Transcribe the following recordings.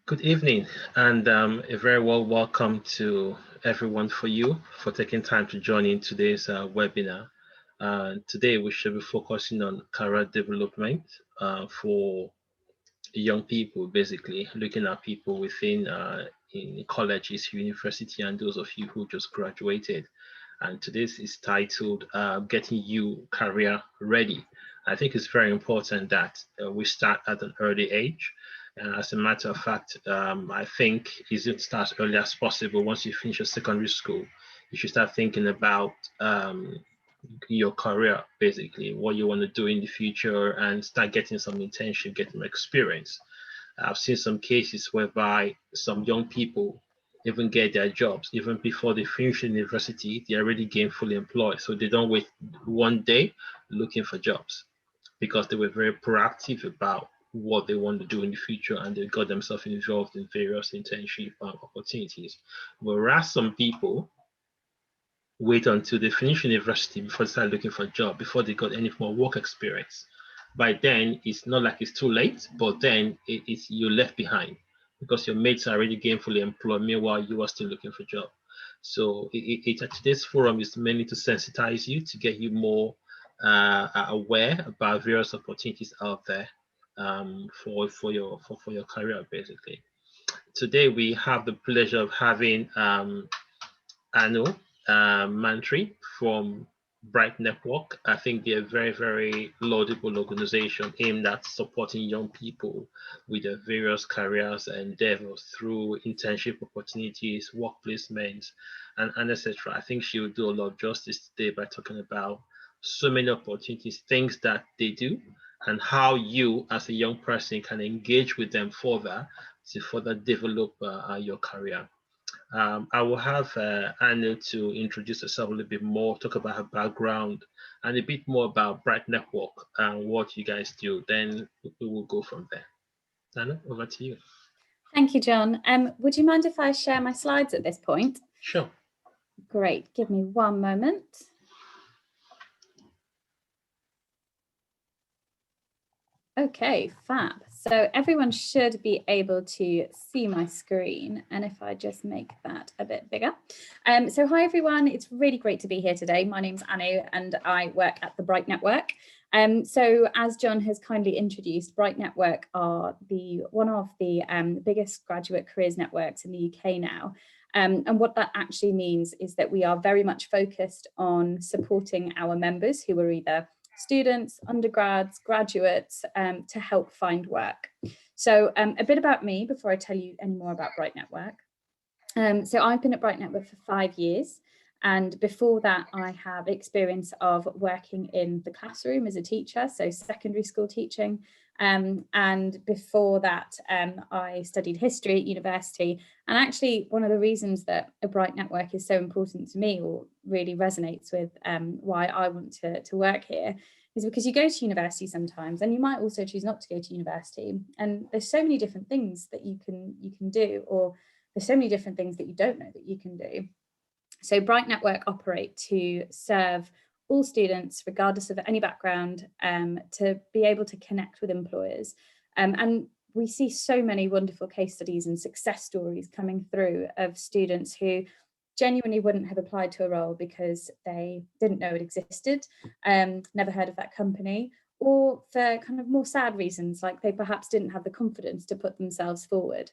Good evening, and a very welcome to everyone for taking time to join in today's webinar. Today we should be focusing on career development for young people, basically looking at people within in colleges, university, and those of you who just graduated. And today's is titled Getting You Career Ready. I think it's very important that we start at an early age. As a matter of fact, I think it should start as early as possible. Once you finish your secondary school, you should start thinking about your career, basically, what you want to do in the future, and start getting some internship, getting experience. I've seen some cases whereby some young people even get their jobs even before they finish university. They're already gainfully employed, so they don't wait one day looking for jobs because they were very proactive about what they want to do in the future, and they got themselves involved in various internship opportunities. Whereas some people wait until they finish university before they start looking for a job, before they got any more work experience. By then, it's not like it's too late, but then it's you're left behind because your mates are already gainfully employed, meanwhile you are still looking for a job. So today's forum is mainly to sensitize you, to get you more aware about various opportunities out there for your career, basically. Today we have the pleasure of having Anu Mantri from Bright Network. I think they're a very laudable organization aimed at supporting young people with their various careers and endeavors through internship opportunities, work placements, and etc. I think she will do a lot of justice today by talking about so many opportunities, things that they do, and how you as a young person can engage with them further to further develop your career. I will have Anna to introduce herself a little bit more, talk about her background, and a bit more about Bright Network and what you guys do. Then we will go from there. Anna, over to you. Thank you, John. Would you mind if I share my slides at this point? Sure. Great. Give me one moment. Okay, fab. So everyone should be able to see my screen, and if I just make that a bit bigger. So hi everyone, it's really great to be here today. My name's Anu and I work at the Bright Network. So as John has kindly introduced, Bright Network are one of the biggest graduate careers networks in the UK now. And what that actually means is that we are very much focused on supporting our members who are either students, undergrads, graduates, to help find work. So a bit about me before I tell you any more about Bright Network. So I've been at Bright Network for 5 years. And before that, I have experience of working in the classroom as a teacher, so secondary school teaching. And before that, I studied history at university. And actually, one of the reasons that a Bright Network is so important to me, or really resonates with why I want to work here, is because you go to university sometimes, and you might also choose not to go to university. And there's so many different things that you can do, or there's so many different things that you don't know that you can do. So Bright Network operate to serve all students, regardless of any background, to be able to connect with employers. And we see so many wonderful case studies and success stories coming through of students who genuinely wouldn't have applied to a role because they didn't know it existed, never heard of that company, or for kind of more sad reasons, like they perhaps didn't have the confidence to put themselves forward.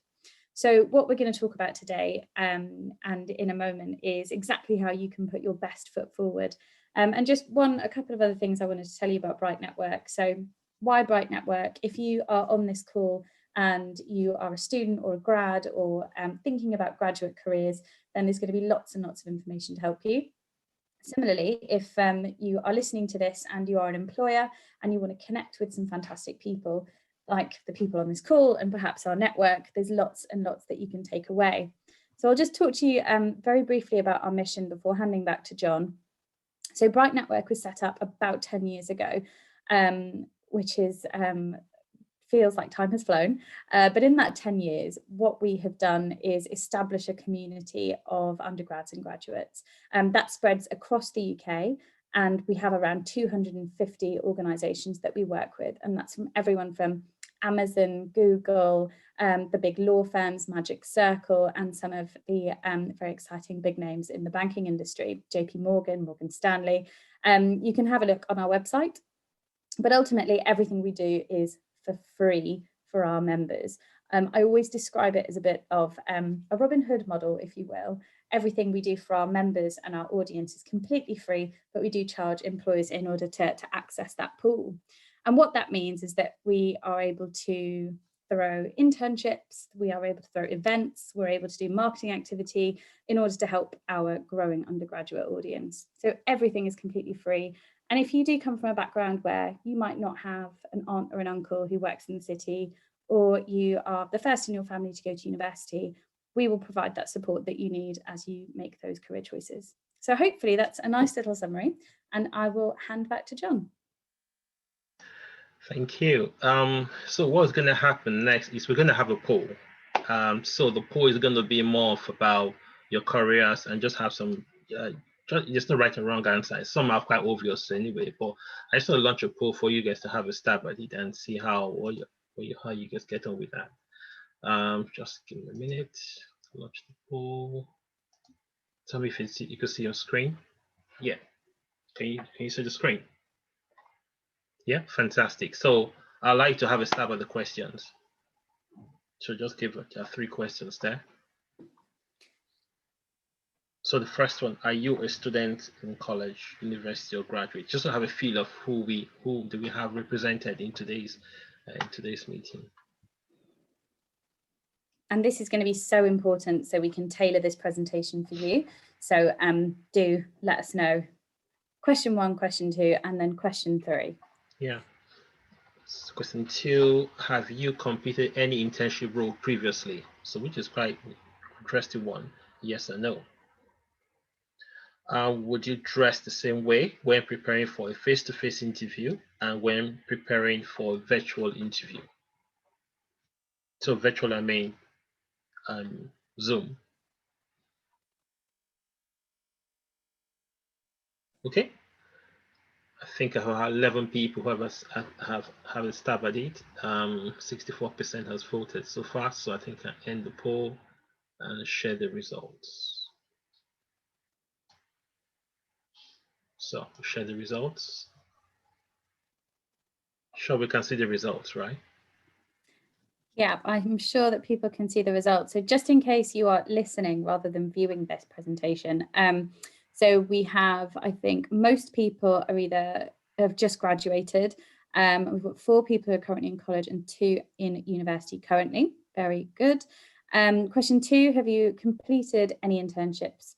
So what we're going to talk about today and in a moment is exactly how you can put your best foot forward. And just a couple of other things I wanted to tell you about Bright Network. So why Bright Network? If you are on this call and you are a student or a grad or thinking about graduate careers, then there's going to be lots and lots of information to help you. Similarly, if you are listening to this and you are an employer and you want to connect with some fantastic people, like the people on this call and perhaps our network, there's lots and lots that you can take away. So I'll just talk to you very briefly about our mission before handing back to John. So Bright Network was set up about 10 years ago, which is feels like time has flown. But in that 10 years, what we have done is establish a community of undergrads and graduates that spreads across the UK. And we have around 250 organisations that we work with. And that's from everyone from Amazon, Google, the big law firms, Magic Circle, and some of the very exciting big names in the banking industry, JP Morgan, Morgan Stanley. You can have a look on our website, but ultimately everything we do is for free for our members. I always describe it as a bit of a Robin Hood model, if you will. Everything we do for our members and our audience is completely free, but we do charge employers in order to access that pool. And what that means is that we are able to throw internships, we are able to throw events, we're able to do marketing activity in order to help our growing undergraduate audience. So everything is completely free. And if you do come from a background where you might not have an aunt or an uncle who works in the city, or you are the first in your family to go to university, we will provide that support that you need as you make those career choices. So hopefully that's a nice little summary, and I will hand back to John. Thank you. So what's going to happen next is we're going to have a poll. So the poll is going to be more about your careers and just have some, just no right and wrong answers. Some are quite obvious anyway, but I just want to launch a poll for you guys to have a stab at it and see how you guys get on with that. Just give me a minute. Launch the poll. Tell me if you can see your screen. Yeah. Can you see the screen? Yeah, fantastic. So I'd like to have a stab at the questions. So just give it 3 questions there. So the first one, are you a student in college, university, or graduate? Just to have a feel of who do we have represented in today's meeting. And this is going to be so important so we can tailor this presentation for you. So do let us know. Question 1, question 2, and then question 3. Yeah. So question 2, have you completed any internship role previously? So which is quite interesting one, yes or no. Would you dress the same way when preparing for a face-to-face interview and when preparing for a virtual interview? So virtual, I mean Zoom. Okay. I think I have 11 people who have a stab at it. 64% has voted so far. So I think I end the poll and share the results. So share the results. Sure, we can see the results, right? Yeah, I'm sure that people can see the results. So just in case you are listening rather than viewing this presentation, so we have, I think most people are either have just graduated. We've got 4 people who are currently in college and 2 in university currently. Very good. Question 2, have you completed any internships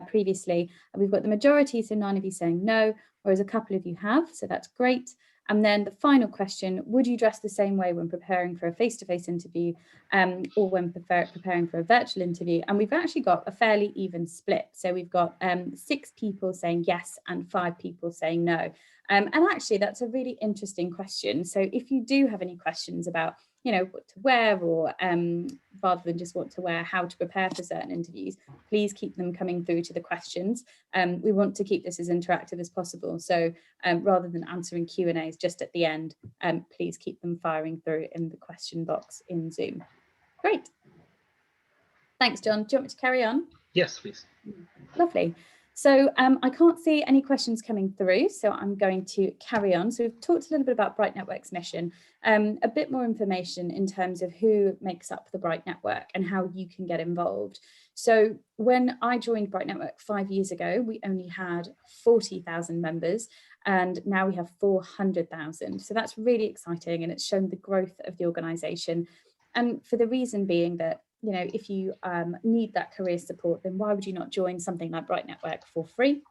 previously? And we've got the majority, so 9 of you saying no, whereas a couple of you have, so that's great. And then the final question, would you dress the same way when preparing for a face-to-face interview or when preparing for a virtual interview? And we've actually got a fairly even split. So we've got 6 people saying yes and 5 people saying no. And actually, that's a really interesting question. So if you do have any questions about, you know, what to wear or rather than just what to wear, how to prepare for certain interviews, please keep them coming through to the questions. We want to keep this as interactive as possible. So rather than answering Q&As just at the end, please keep them firing through in the question box in Zoom. Great. Thanks, John. Do you want me to carry on? Yes, please. Lovely. So I can't see any questions coming through, so I'm going to carry on. So we've talked a little bit about Bright Network's mission, a bit more information in terms of who makes up the Bright Network and how you can get involved. So when I joined Bright Network 5 years ago, we only had 40,000 members, and now we have 400,000. So that's really exciting, and it's shown the growth of the organisation. And for the reason being that, you know, if you need that career support, then why would you not join something like Bright Network for free?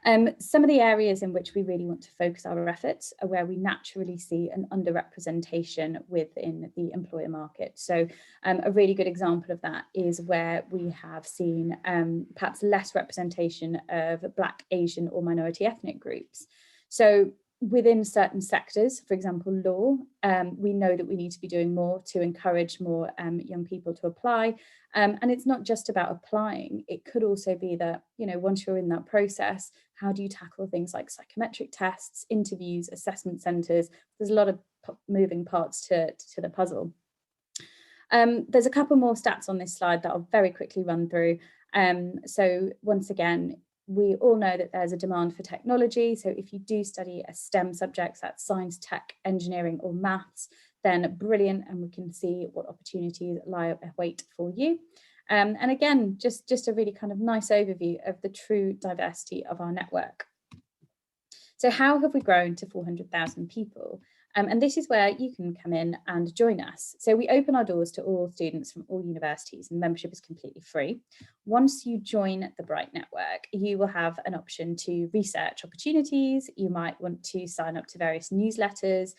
Some of the areas in which we really want to focus our efforts are where we naturally see an underrepresentation within the employer market. So a really good example of that is where we have seen perhaps less representation of Black, Asian or minority ethnic groups. So within certain sectors, for example, law, we know that we need to be doing more to encourage more young people to apply. And it's not just about applying. It could also be that, you know, once you're in that process, how do you tackle things like psychometric tests, interviews, assessment centres? There's a lot of moving parts to the puzzle. There's a couple more stats on this slide that I'll very quickly run through. So once again, we all know that there's a demand for technology. So if you do study a STEM subjects, that's science, tech, engineering, or maths, then brilliant, and we can see what opportunities lie await for you. And again, just a really kind of nice overview of the true diversity of our network. So how have we grown to 400,000 people? And this is where you can come in and join us. So we open our doors to all students from all universities, and membership is completely free. Once you join the Bright Network, you will have an option to research opportunities. You might want to sign up to various newsletters,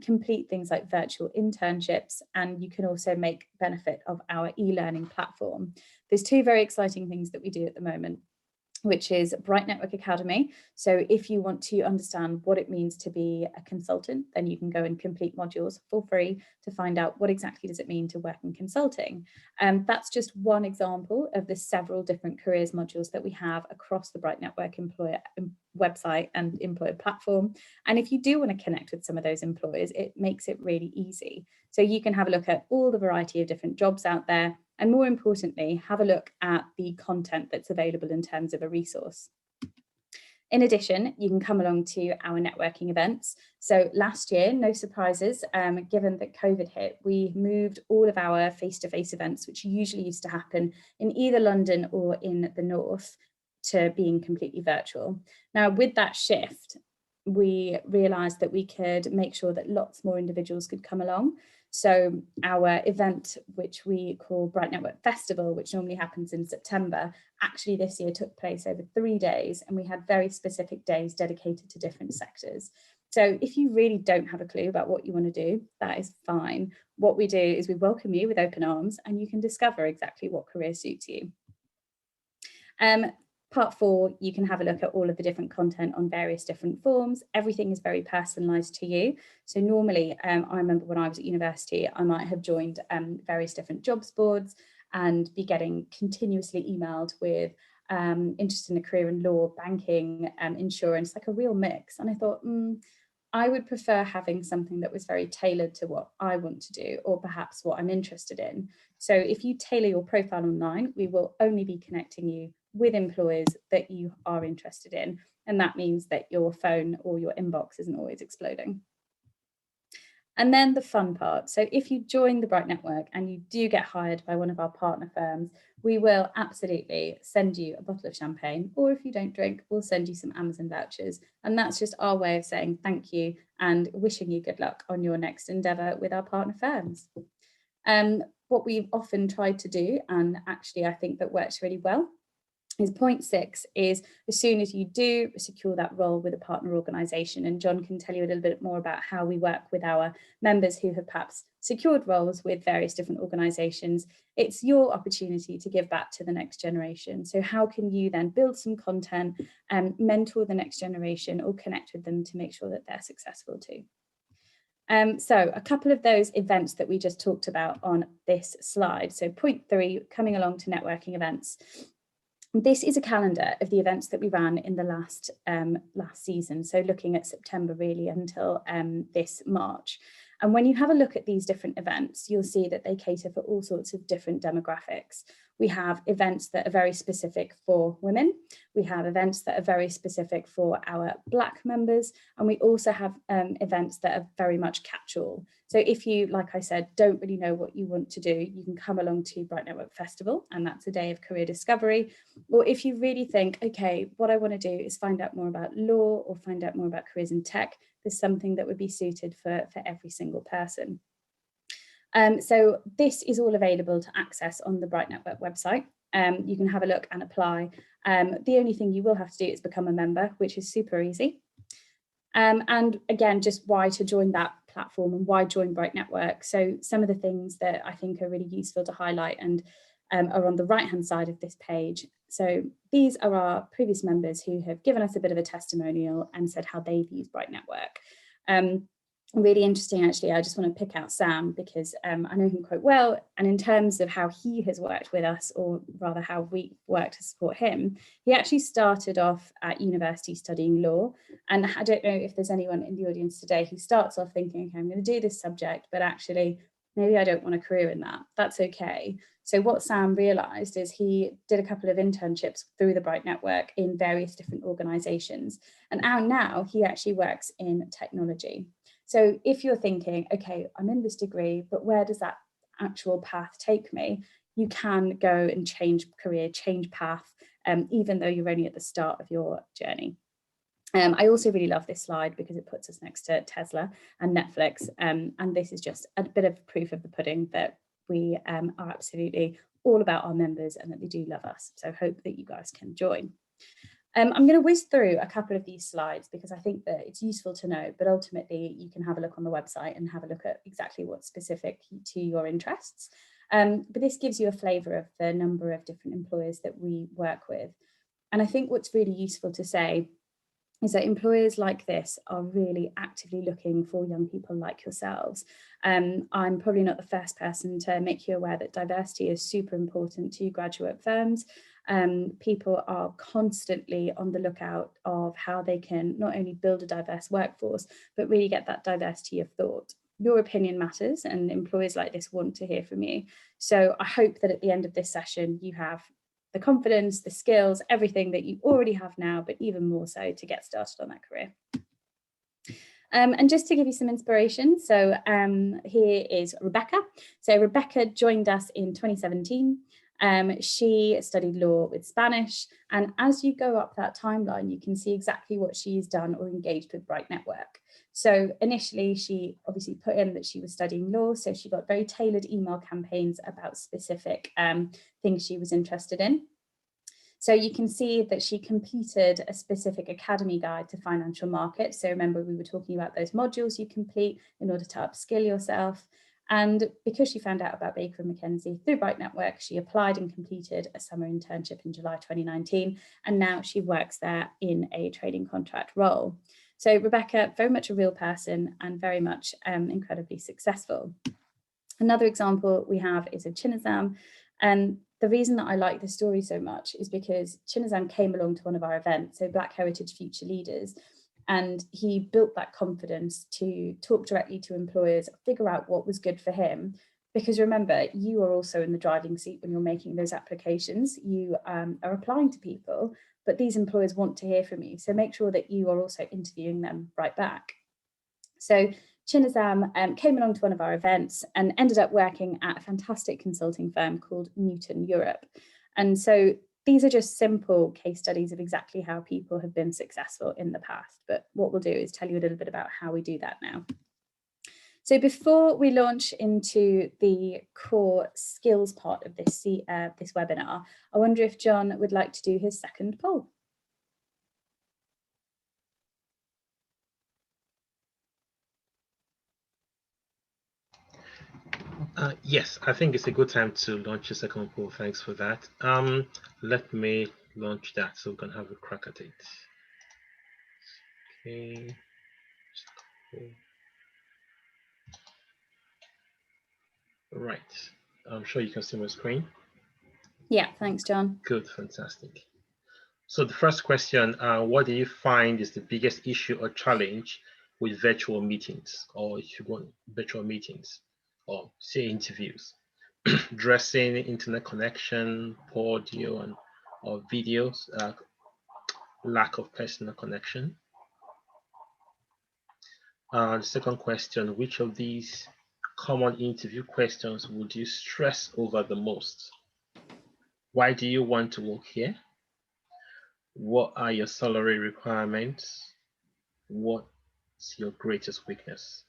complete things like virtual internships, and you can also make benefit of our e-learning platform. There's two very exciting things that we do at the moment, which is Bright Network Academy. So if you want to understand what it means to be a consultant, then you can go and complete modules for free to find out what exactly does it mean to work in consulting. That's just one example of the several different careers modules that we have across the Bright Network employer website and employer platform. And if you do want to connect with some of those employers, it makes it really easy. So you can have a look at all the variety of different jobs out there, and more importantly, have a look at the content that's available in terms of a resource. In addition, you can come along to our networking events. So last year, no surprises, given that COVID hit, we moved all of our face-to-face events, which usually used to happen in either London or in the North, to being completely virtual. Now, with that shift, we realised that we could make sure that lots more individuals could come along. So our event, which we call Bright Network Festival, which normally happens in September, actually this year took place over 3 days, and we had very specific days dedicated to different sectors. So if you really don't have a clue about what you want to do, that is fine. What we do is we welcome you with open arms, and you can discover exactly what career suits you. Part 4, you can have a look at all of the different content on various different forms. Everything is very personalised to you. So normally, I remember when I was at university, I might have joined various different jobs boards and be getting continuously emailed with interest in a career in law, banking, insurance, like a real mix. And I thought, I would prefer having something that was very tailored to what I want to do, or perhaps what I'm interested in. So if you tailor your profile online, we will only be connecting you with employers that you are interested in. And that means that your phone or your inbox isn't always exploding. And then the fun part. So if you join the Bright Network and you do get hired by one of our partner firms, we will absolutely send you a bottle of champagne, or if you don't drink, we'll send you some Amazon vouchers. And that's just our way of saying thank you and wishing you good luck on your next endeavour with our partner firms. What we've often tried to do, and actually I think that works really well, is point 6 is as soon as you do secure that role with a partner organisation, and John can tell you a little bit more about how we work with our members who have perhaps secured roles with various different organisations, it's your opportunity to give back to the next generation. So how can you then build some content and mentor the next generation, or connect with them to make sure that they're successful too? So a couple of those events that we just talked about on this slide. So point 3, coming along to networking events. This is a calendar of the events that we ran in the last season, so looking at September really until this March. And when you have a look at these different events, you'll see that they cater for all sorts of different demographics. We have events that are very specific for women. We have events that are very specific for our Black members. And we also have events that are very much catch-all. So if you, like I said, don't really know what you want to do, you can come along to Bright Network Festival, and that's a day of career discovery. Or if you really think, okay, what I want to do is find out more about law or find out more about careers in tech, there's something that would be suited for every single person. So this is all available to access on the Bright Network website. You can have a look and apply. The only thing you will have to do is become a member, which is super easy. And again, just why to join that platform and why join Bright Network. So some of the things that I think are really useful to highlight, and are on the right-hand side of this page. So these are our previous members who have given us a bit of a testimonial and said how they've used Bright Network. Really interesting, actually. I just want to pick out Sam because I know him quite well. And in terms of how he has worked with us, or rather how we worked to support him, he actually started off at university studying law. And I don't know if there's anyone in the audience today who starts off thinking, okay, I'm going to do this subject, but actually, maybe I don't want a career in that. That's okay. So what Sam realized is he did a couple of internships through the Bright Network in various different organizations. And now he actually works in technology. So if you're thinking, okay, I'm in this degree, but where does that actual path take me? You can go and change career, change path, even though you're only at the start of your journey. I also really love this slide because it puts us next to Tesla and Netflix. And this is just a bit of proof of the pudding that we are absolutely all about our members and that they do love us. So hope that you guys can join. I'm going to whiz through a couple of these slides because I think that it's useful to know, but ultimately you can have a look on the website and have a look at exactly what's specific to your interests. But this gives you a flavour of the number of different employers that we work with. And I think what's really useful to say is that employers like this are really actively looking for young people like yourselves. I'm probably not the first person to make you aware that diversity is super important to graduate firms. People are constantly on the lookout of how they can not only build a diverse workforce, but really get that diversity of thought. Your opinion matters, and employers like this want to hear from you. So I hope that at the end of this session, you have the confidence, the skills, everything that you already have now, but even more so to get started on that career. And just to give you some inspiration, so here is Rebecca. So Rebecca joined us in 2017. She studied law with Spanish, and as you go up that timeline, you can see exactly what she's done or engaged with Bright Network. So initially, she obviously put in that she was studying law, so she got very tailored email campaigns about specific things she was interested in. So you can see that she completed a specific academy guide to financial markets. So remember, we were talking about those modules you complete in order to upskill yourself. And because she found out about Baker & McKenzie through Bright Network, she applied and completed a summer internship in July 2019. And now she works there in a trading contract role. So Rebecca, very much a real person and very much incredibly successful. Another example we have is of Chinazam. And the reason that I like this story so much is because Chinazam came along to one of our events, so Black Heritage Future Leaders, and he built that confidence to talk directly to employers, figure out what was good for him. Because remember, you are also in the driving seat when you're making those applications. You are applying to people, but these employers want to hear from you. So make sure that you are also interviewing them right back. So Chinazam came along to one of our events and ended up working at a fantastic consulting firm called Newton Europe. And so these are just simple case studies of exactly how people have been successful in the past. But what we'll do is tell you a little bit about how we do that now. So before we launch into the core skills part of this webinar, I wonder if John would like to do his second poll. Yes, I think it's a good time to launch a second poll. Thanks for that. Let me launch that so we can have a crack at it. Okay. Right. I'm sure you can see my screen. Yeah, thanks, John. Good, fantastic. So the first question, what do you find is the biggest issue or challenge with virtual meetings, or if you want virtual meetings, or say interviews? Dressing, internet connection, poor audio or videos, lack of personal connection. The second question, which of these common interview questions would you stress over the most? Why do you want to work here? What are your salary requirements? What's your greatest weakness?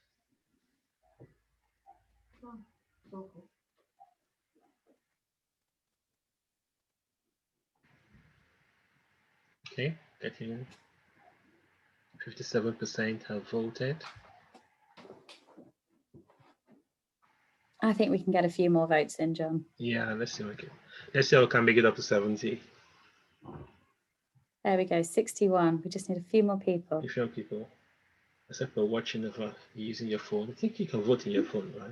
Okay, getting 57% have voted. I think we can get a few more votes in, John. Yeah, let's see. Okay, let's see if we can make it up to 70. There we go, 61. We just need a few more people. A few people, except for watching over using your phone. I think you can vote in your phone, right?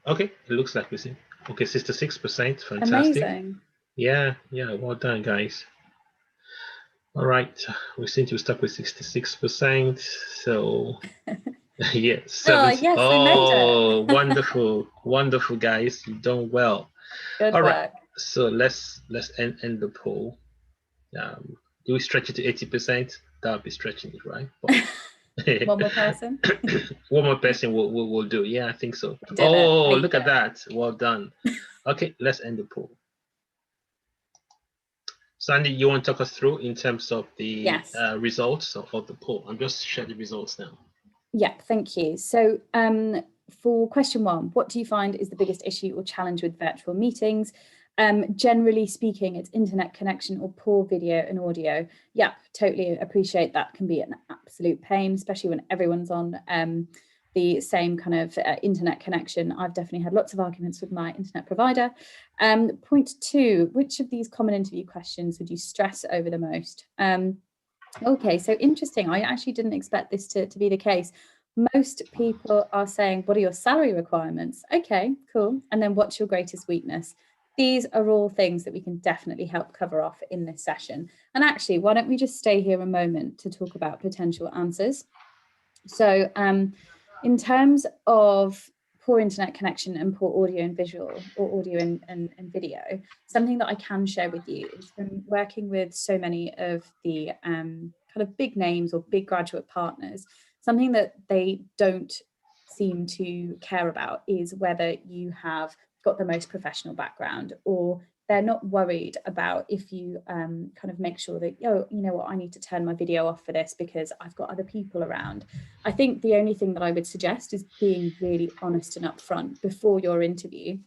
Okay, it looks like we see. Okay, 66%. Fantastic. Amazing. Yeah, well done, guys. All right, we seem to stuck with 66%. So yeah, 70. Yes, we made it. Wonderful, wonderful, guys. You've done well. Good All work. right, so let's end the poll. Do we stretch it to 80%? That would be stretching it, right? One more person. One more person will do. Yeah, I think so. Oh, look at that. Well done. Okay, let's end the poll. Sandy, you want to talk us through in terms of the results of the poll? I'm just share the results now. Yeah, thank you. So for question 1, what do you find is the biggest issue or challenge with virtual meetings? Generally speaking, it's internet connection or poor video and audio. Yeah, totally appreciate that can be an absolute pain, especially when everyone's on the same kind of internet connection. I've definitely had lots of arguments with my internet provider. Point 2, which of these common interview questions would you stress over the most? Okay, so interesting. I actually didn't expect this to be the case. Most people are saying, what are your salary requirements? Okay, cool. And then what's your greatest weakness? These are all things that we can definitely help cover off in this session. And actually, why don't we just stay here a moment to talk about potential answers? So in terms of poor internet connection and poor audio and visual, or audio and video, something that I can share with you is from working with so many of the kind of big names or big graduate partners, something that they don't seem to care about is whether you have got the most professional background, or they're not worried about if you kind of make sure that, oh, you know what, I need to turn my video off for this because I've got other people around. I think the only thing that I would suggest is being really honest and upfront before your interview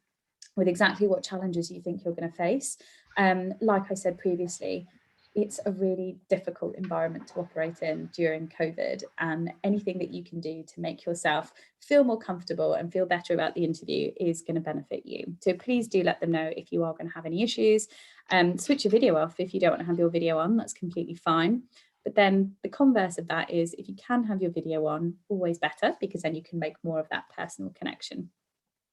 with exactly what challenges you think you're going to face. Like I said previously, it's a really difficult environment to operate in during COVID, and anything that you can do to make yourself feel more comfortable and feel better about the interview is going to benefit you. So please do let them know if you are going to have any issues. Switch your video off if you don't want to have your video on, that's completely fine. But then the converse of that is if you can have your video on, always better, because then you can make more of that personal connection.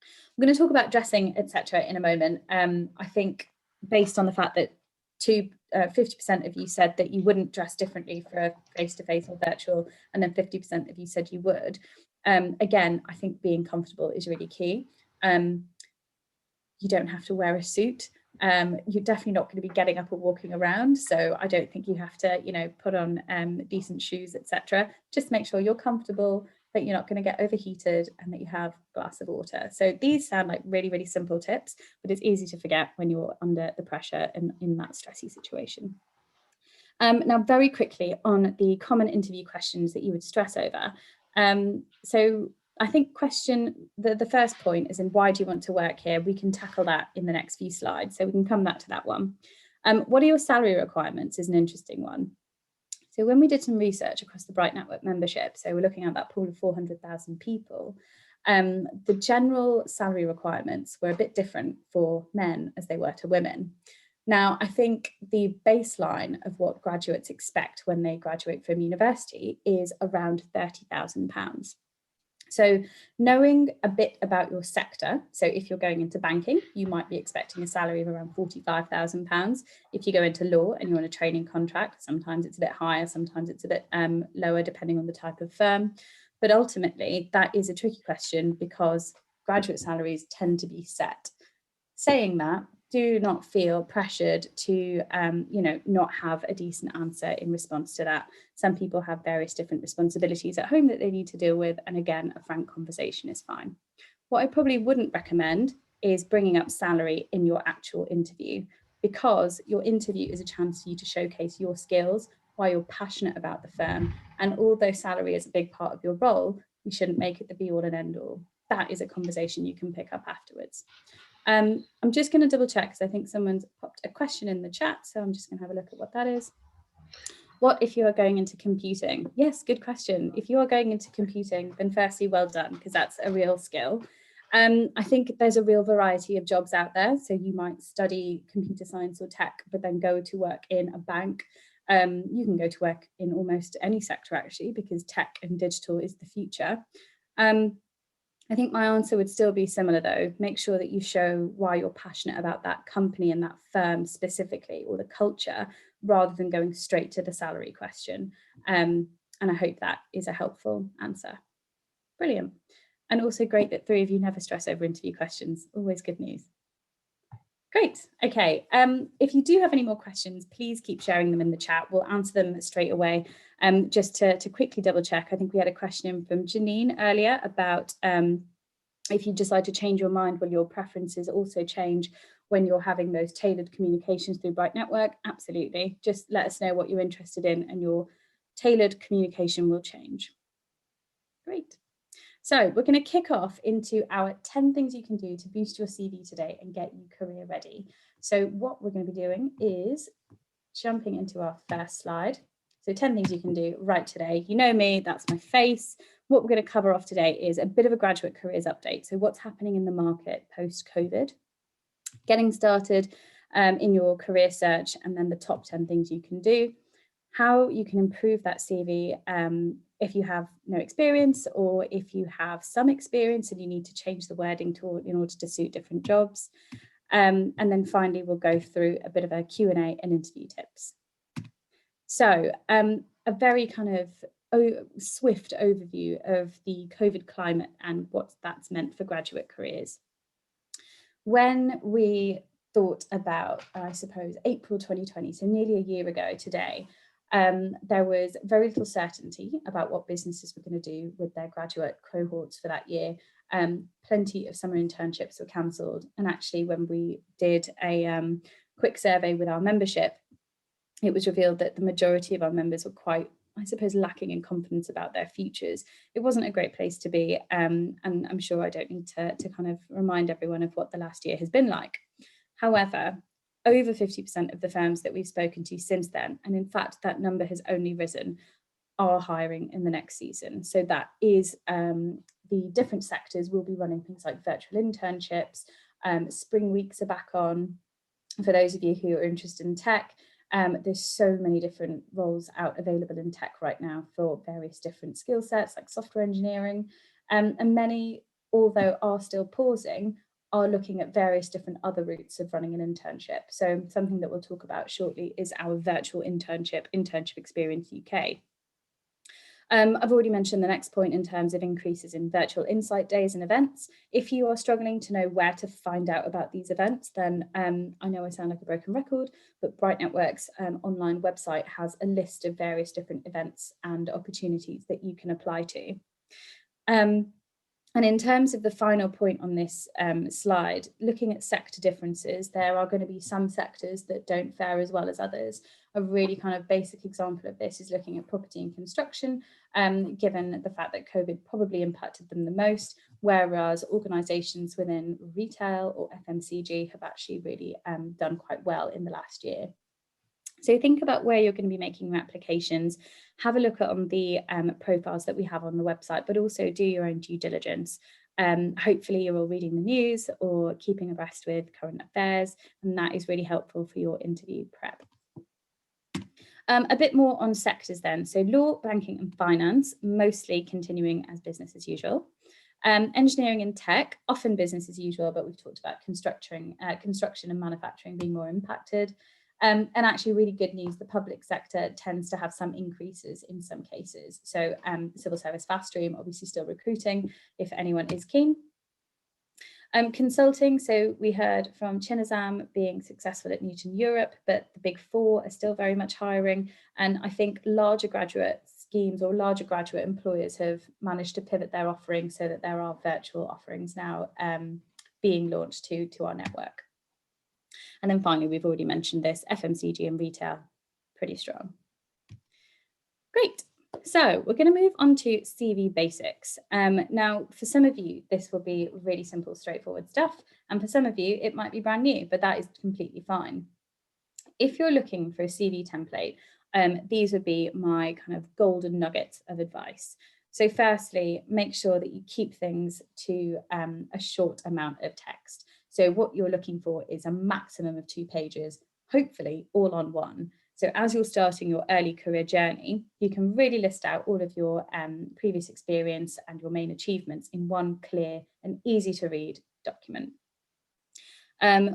I'm going to talk about dressing, etc. in a moment. I think based on the fact that 50% of you said that you wouldn't dress differently for a face-to-face or virtual, and then 50% of you said you would. Again, I think being comfortable is really key. You don't have to wear a suit. You're definitely not going to be getting up and walking around, so I don't think you have to, you know, put on decent shoes, etc. Just make sure you're comfortable, that you're not going to get overheated, and that you have a glass of water. So these sound like really, really simple tips, but it's easy to forget when you're under the pressure and in that stressy situation. Now, very quickly on the common interview questions that you would stress over. So I think the first point is in why do you want to work here? We can tackle that in the next few slides, so we can come back to that one. What are your salary requirements is an interesting one. So when we did some research across the Bright Network membership, so we're looking at that pool of 400,000 people, the general salary requirements were a bit different for men as they were to women. Now, I think the baseline of what graduates expect when they graduate from university is around £30,000. So knowing a bit about your sector, so if you're going into banking, you might be expecting a salary of around £45,000. If you go into law and you're on a training contract, sometimes it's a bit higher, sometimes it's a bit lower, depending on the type of firm. But ultimately, that is a tricky question because graduate salaries tend to be set. Saying that, do not feel pressured to, not have a decent answer in response to that. Some people have various different responsibilities at home that they need to deal with. And again, a frank conversation is fine. What I probably wouldn't recommend is bringing up salary in your actual interview, because your interview is a chance for you to showcase your skills, why you're passionate about the firm. And although salary is a big part of your role, you shouldn't make it the be all and end all. That is a conversation you can pick up afterwards. I'm just going to double check because I think someone's popped a question in the chat. So I'm just going to have a look at what that is. What if you are going into computing? Yes, good question. If you are going into computing, then firstly, well done, because that's a real skill. I think there's a real variety of jobs out there. So you might study computer science or tech, but then go to work in a bank. You can go to work in almost any sector, actually, because tech and digital is the future. I think my answer would still be similar, though. Make sure that you show why you're passionate about that company and that firm specifically, or the culture, rather than going straight to the salary question. And I hope that is a helpful answer. Brilliant. And also great that 3 of you never stress over interview questions. Always good news. Great. Okay. If you do have any more questions, please keep sharing them in the chat. We'll answer them straight away. Just to quickly double check, I think we had a question in from Janine earlier about if you decide to change your mind, will your preferences also change when you're having those tailored communications through Bright Network? Absolutely. Just let us know what you're interested in and your tailored communication will change. Great. So we're going to kick off into our 10 things you can do to boost your CV today and get you career ready. So what we're going to be doing is jumping into our first slide. So 10 things you can do right today. You know me, that's my face. What we're going to cover off today is a bit of a graduate careers update. So what's happening in the market post-COVID, getting started in your career search, and then the top 10 things you can do, how you can improve that CV if you have no experience, or if you have some experience and you need to change the wording in order to suit different jobs. And then finally, we'll go through a bit of a Q&A and interview tips. So a very kind of swift overview of the COVID climate and what that's meant for graduate careers. When we thought about, I suppose, April 2020, so nearly a year ago today, there was very little certainty about what businesses were going to do with their graduate cohorts for that year. Plenty of summer internships were cancelled. And actually, when we did a quick survey with our membership, it was revealed that the majority of our members were quite, I suppose, lacking in confidence about their futures. It wasn't a great place to be. And I'm sure I don't need to kind of remind everyone of what the last year has been like. However, over 50% of the firms that we've spoken to since then, and in fact, that number has only risen, are hiring in the next season. So that is the different sectors will be running things like virtual internships. Spring weeks are back on. For those of you who are interested in tech, there's so many different roles out available in tech right now for various different skill sets like software engineering. And many, although are still pausing, are looking at various different other routes of running an internship. So something that we'll talk about shortly is our virtual Internship Experience UK. I've already mentioned the next point in terms of increases in virtual insight days and events. If you are struggling to know where to find out about these events, then I know I sound like a broken record, but Bright Network's online website has a list of various different events and opportunities that you can apply to. And in terms of the final point on this slide, looking at sector differences, there are going to be some sectors that don't fare as well as others. A really kind of basic example of this is looking at property and construction, given the fact that COVID probably impacted them the most, whereas organisations within retail or FMCG have actually really done quite well in the last year. So think about where you're going to be making your applications, have a look at on the profiles that we have on the website, but also do your own due diligence. Hopefully you're all reading the news or keeping abreast with current affairs, and that is really helpful for your interview prep. A bit more on sectors then. So law, banking and finance, mostly continuing as business as usual. Engineering and tech, often business as usual, but we've talked about construction and manufacturing being more impacted. And actually really good news, the public sector tends to have some increases in some cases. So civil service fast stream, obviously still recruiting if anyone is keen. Consulting, so we heard from Chinazam being successful at Newton Europe, but the big four are still very much hiring. And I think larger graduate schemes or larger graduate employers have managed to pivot their offerings so that there are virtual offerings now being launched to our network. And then finally, we've already mentioned this, FMCG and retail, pretty strong. Great. So we're going to move on to CV basics. Now, for some of you, this will be really simple, straightforward stuff. And for some of you, it might be brand new, but that is completely fine. If you're looking for a CV template, these would be my kind of golden nuggets of advice. So firstly, make sure that you keep things to a short amount of text. So what you're looking for is a maximum of 2 pages, hopefully all on one. So as you're starting your early career journey, you can really list out all of your previous experience and your main achievements in one clear and easy to read document.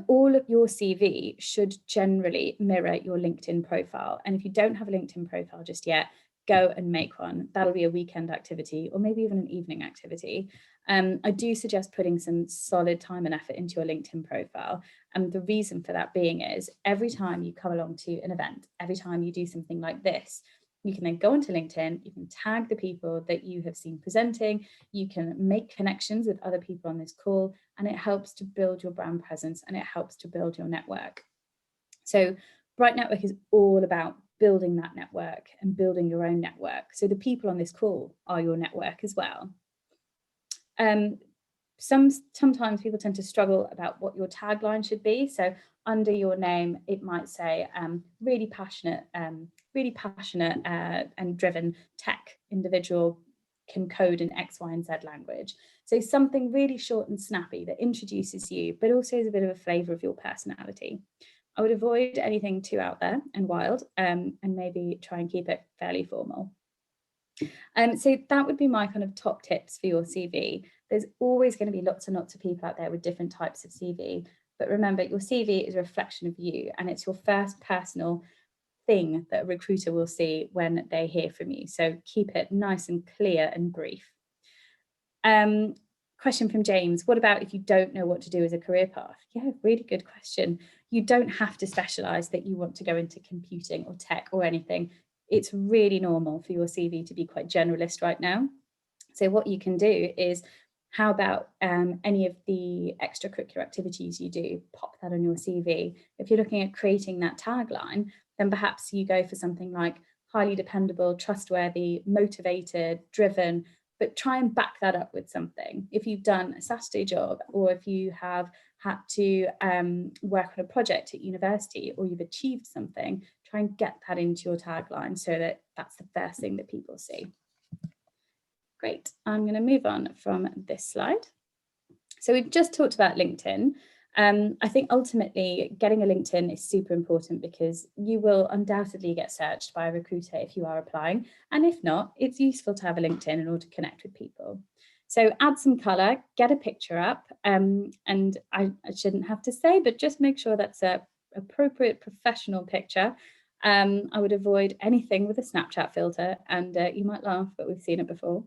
All of your CV should generally mirror your LinkedIn profile. And if you don't have a LinkedIn profile just yet, go and make one. That'll be a weekend activity or maybe even an evening activity. I do suggest putting some solid time and effort into your LinkedIn profile. And the reason for that being is every time you come along to an event, every time you do something like this, you can then go onto LinkedIn, you can tag the people that you have seen presenting, you can make connections with other people on this call, and it helps to build your brand presence and it helps to build your network. So Bright Network is all about building that network and building your own network. So the people on this call are your network as well. Sometimes people tend to struggle about what your tagline should be. So under your name, it might say really passionate and driven tech individual can code in X, Y, and Z language. So something really short and snappy that introduces you, but also is a bit of a flavor of your personality. I would avoid anything too out there and wild, and maybe try and keep it fairly formal. So that would be my kind of top tips for your CV. There's always going to be lots and lots of people out there with different types of CV. But remember, your CV is a reflection of you, and it's your first personal thing that a recruiter will see when they hear from you. So keep it nice and clear and brief. Question from James, what about if you don't know what to do as a career path? Yeah, really good question. You don't have to specialize that you want to go into computing or tech or anything. It's really normal for your CV to be quite generalist right now. So what you can do is, how about any of the extracurricular activities you do, pop that on your CV. If you're looking at creating that tagline, then perhaps you go for something like highly dependable, trustworthy, motivated, driven, but try and back that up with something. If you've done a Saturday job, or if you have had to work on a project at university, or you've achieved something, try and get that into your tagline so that that's the first thing that people see. Great, I'm going to move on from this slide. So we've just talked about LinkedIn. I think ultimately getting a LinkedIn is super important because you will undoubtedly get searched by a recruiter if you are applying. And if not, it's useful to have a LinkedIn in order to connect with people. So add some color, get a picture up, and I shouldn't have to say, but just make sure that's an appropriate professional picture. I would avoid anything with a Snapchat filter, and you might laugh, but we've seen it before.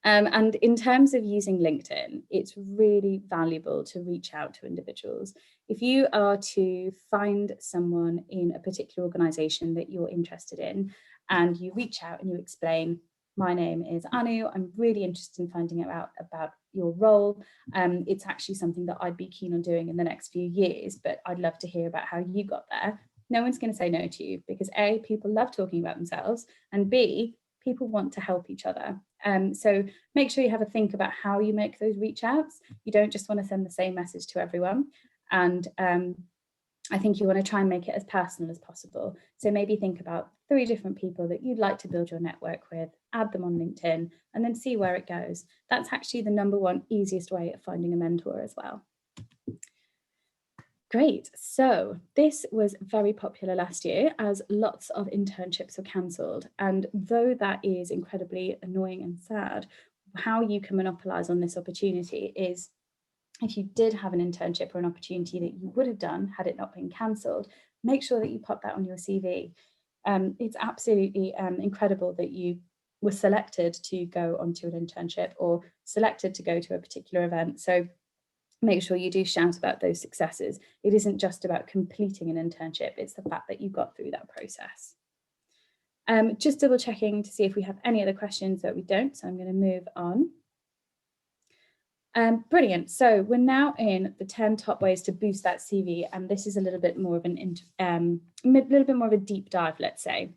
And in terms of using LinkedIn, it's really valuable to reach out to individuals. If you are to find someone in a particular organization that you're interested in, and you reach out and you explain, my name is Anu, I'm really interested in finding out about your role. It's actually something that I'd be keen on doing in the next few years, but I'd love to hear about how you got there. No one's going to say no to you because A, people love talking about themselves, and B, people want to help each other. So make sure you have a think about how you make those reach outs. You don't just want to send the same message to everyone. And I think you want to try and make it as personal as possible. So maybe think about 3 different people that you'd like to build your network with, add them on LinkedIn, and then see where it goes. That's actually the #1 easiest way of finding a mentor as well. Great. So this was very popular last year as lots of internships were cancelled. And though that is incredibly annoying and sad, how you can monopolize on this opportunity is, if you did have an internship or an opportunity that you would have done had it not been cancelled, make sure that you pop that on your CV. It's absolutely incredible that you were selected to go onto an internship or selected to go to a particular event. So make sure you do shout about those successes. It isn't just about completing an internship, it's the fact that you got through that process. Just double checking to see if we have any other questions that we don't, so I'm going to move on. Brilliant. So we're now in the 10 top ways to boost that CV, and this is a little bit more of a deep dive, let's say.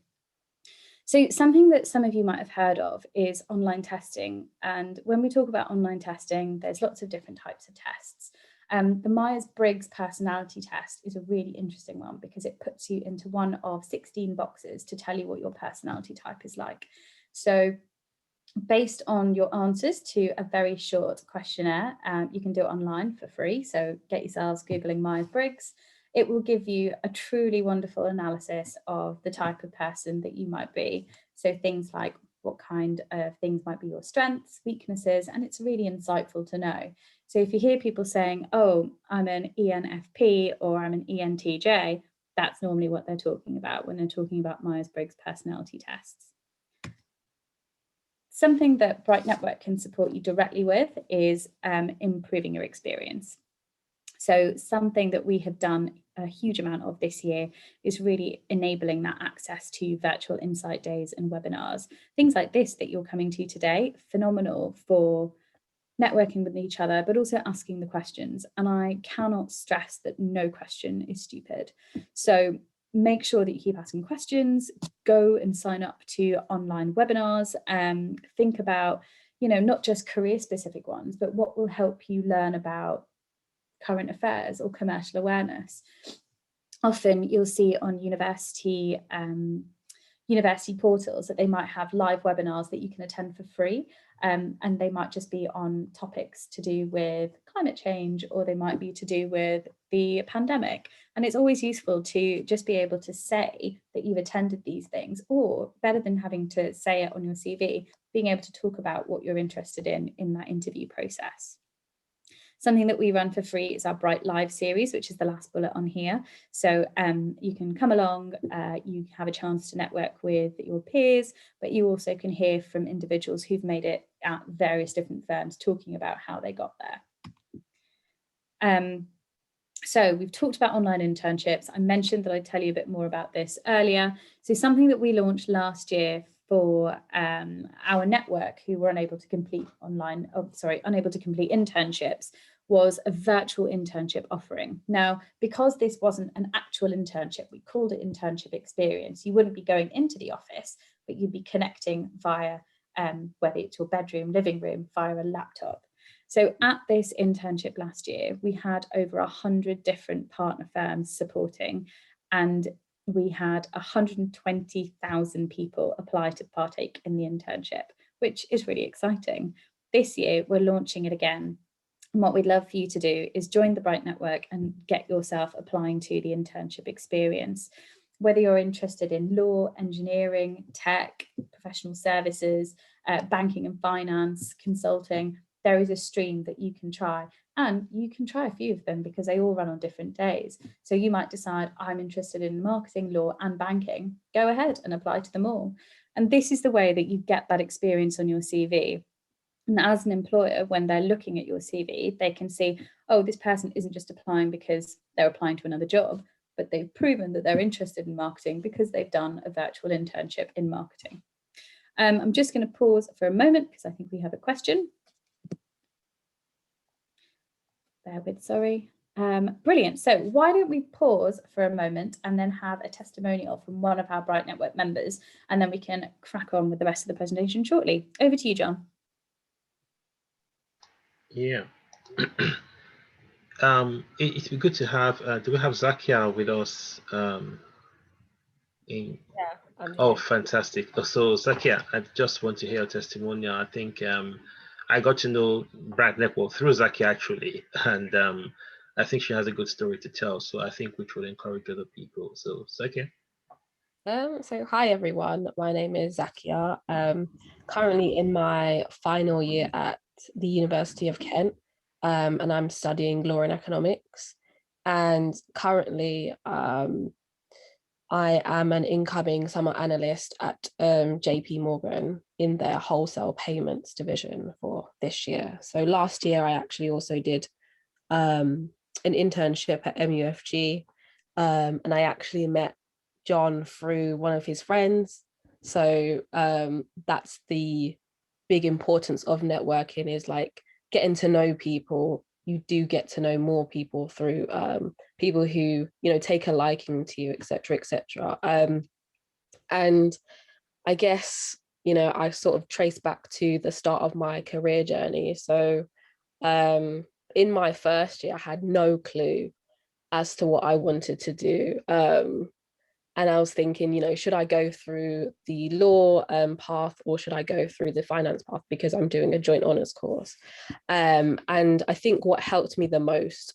So something that some of you might have heard of is online testing. And when we talk about online testing, there's lots of different types of tests. The Myers-Briggs personality test is a really interesting one because it puts you into one of 16 boxes to tell you what your personality type is like. So based on your answers to a very short questionnaire. You can do it online for free, so get yourselves Googling Myers-Briggs. It will give you a truly wonderful analysis of the type of person that you might be. So things like what kind of things might be your strengths, weaknesses, and it's really insightful to know. So if you hear people saying, oh, I'm an ENFP or I'm an ENTJ, that's normally what they're talking about when they're talking about Myers-Briggs personality tests. Something that Bright Network can support you directly with is improving your experience. So something that we have done a huge amount of this year is really enabling that access to virtual insight days and webinars. Things like this that you're coming to today, phenomenal for networking with each other, but also asking the questions. And I cannot stress that no question is stupid. So make sure that you keep asking questions, go and sign up to online webinars, think about, not just career specific ones, but what will help you learn about current affairs or commercial awareness. Often you'll see on university portals that they might have live webinars that you can attend for free, and they might just be on topics to do with climate change, or they might be to do with the pandemic. And it's always useful to just be able to say that you've attended these things, or better than having to say it on your CV, being able to talk about what you're interested in that interview process. Something that we run for free is our Bright Live series, which is the last bullet on here. So you can come along, you have a chance to network with your peers, but you also can hear from individuals who've made it at various different firms talking about how they got there. So we've talked about online internships. I mentioned that I'd tell you a bit more about this earlier. So something that we launched last year for our network who were unable to complete internships was a virtual internship offering. Now, because this wasn't an actual internship, we called it internship experience. You wouldn't be going into the office, but you'd be connecting via, whether it's your bedroom, living room, via a laptop. So at this internship last year, we had over 100 different partner firms supporting, and we had 120,000 people apply to partake in the internship, which is really exciting. This year, we're launching it again. And what we'd love for you to do is join the Bright Network and get yourself applying to the internship experience. Whether you're interested in law, engineering, tech, professional services, banking and finance, consulting, there is a stream that you can try. And you can try a few of them because they all run on different days. So you might decide, I'm interested in marketing, law and banking. Go ahead and apply to them all. And this is the way that you get that experience on your CV. And as an employer, when they're looking at your CV, they can see, oh, this person isn't just applying because they're applying to another job, but they've proven that they're interested in marketing because they've done a virtual internship in marketing. I'm just going to pause for a moment because I think we have a question. Bear with, sorry. Brilliant. So why don't we pause for a moment and then have a testimonial from one of our Bright Network members, and then we can crack on with the rest of the presentation shortly. Over to you, John. Yeah. It'd be good to have, do we have Zakia with us? Yeah, I'm here. Oh, fantastic. So Zakia, I just want to hear a testimonial. I think I got to know Bright Network through Zakia actually, and I think she has a good story to tell. So I think which will encourage other people. So Zakia. So hi everyone, my name is Zakia. Currently in my final year at the University of Kent, and I'm studying law and economics. And currently, I am an incoming summer analyst at JP Morgan in their wholesale payments division for this year. So last year, I actually also did an internship at MUFG, and I actually met John through one of his friends. So that's the big importance of networking, is like getting to know people. You do get to know more people through people who, take a liking to you, etc., etc. And I guess, I sort of trace back to the start of my career journey. So in my first year, I had no clue as to what I wanted to do. And I was thinking, you know, should I go through the law path, or should I go through the finance path, because I'm doing a joint honours course. And I think what helped me the most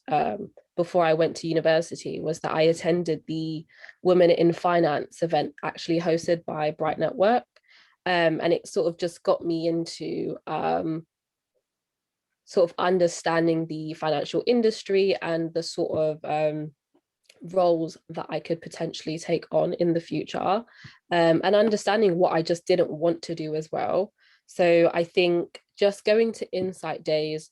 before I went to university was that I attended the Women in Finance event actually hosted by Bright Network. And it sort of just got me into sort of understanding the financial industry and the sort of roles that I could potentially take on in the future, and understanding what I just didn't want to do as well. So I think just going to Insight Days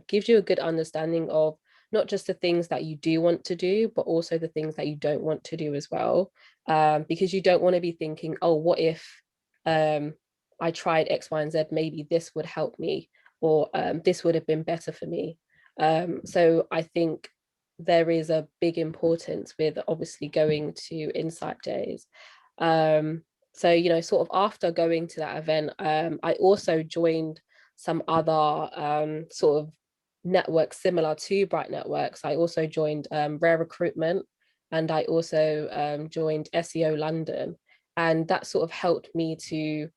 gives you a good understanding of not just the things that you do want to do, but also the things that you don't want to do as well, because you don't want to be thinking, oh, what if I tried X, Y, and Z, maybe this would help me, or this would have been better for me. So I think there is a big importance with obviously going to Insight Days. So, you know, sort of after going to that event, I also joined some other sort of networks similar to Bright Networks. I also joined Rare Recruitment, and I also joined SEO London. And that sort of helped me to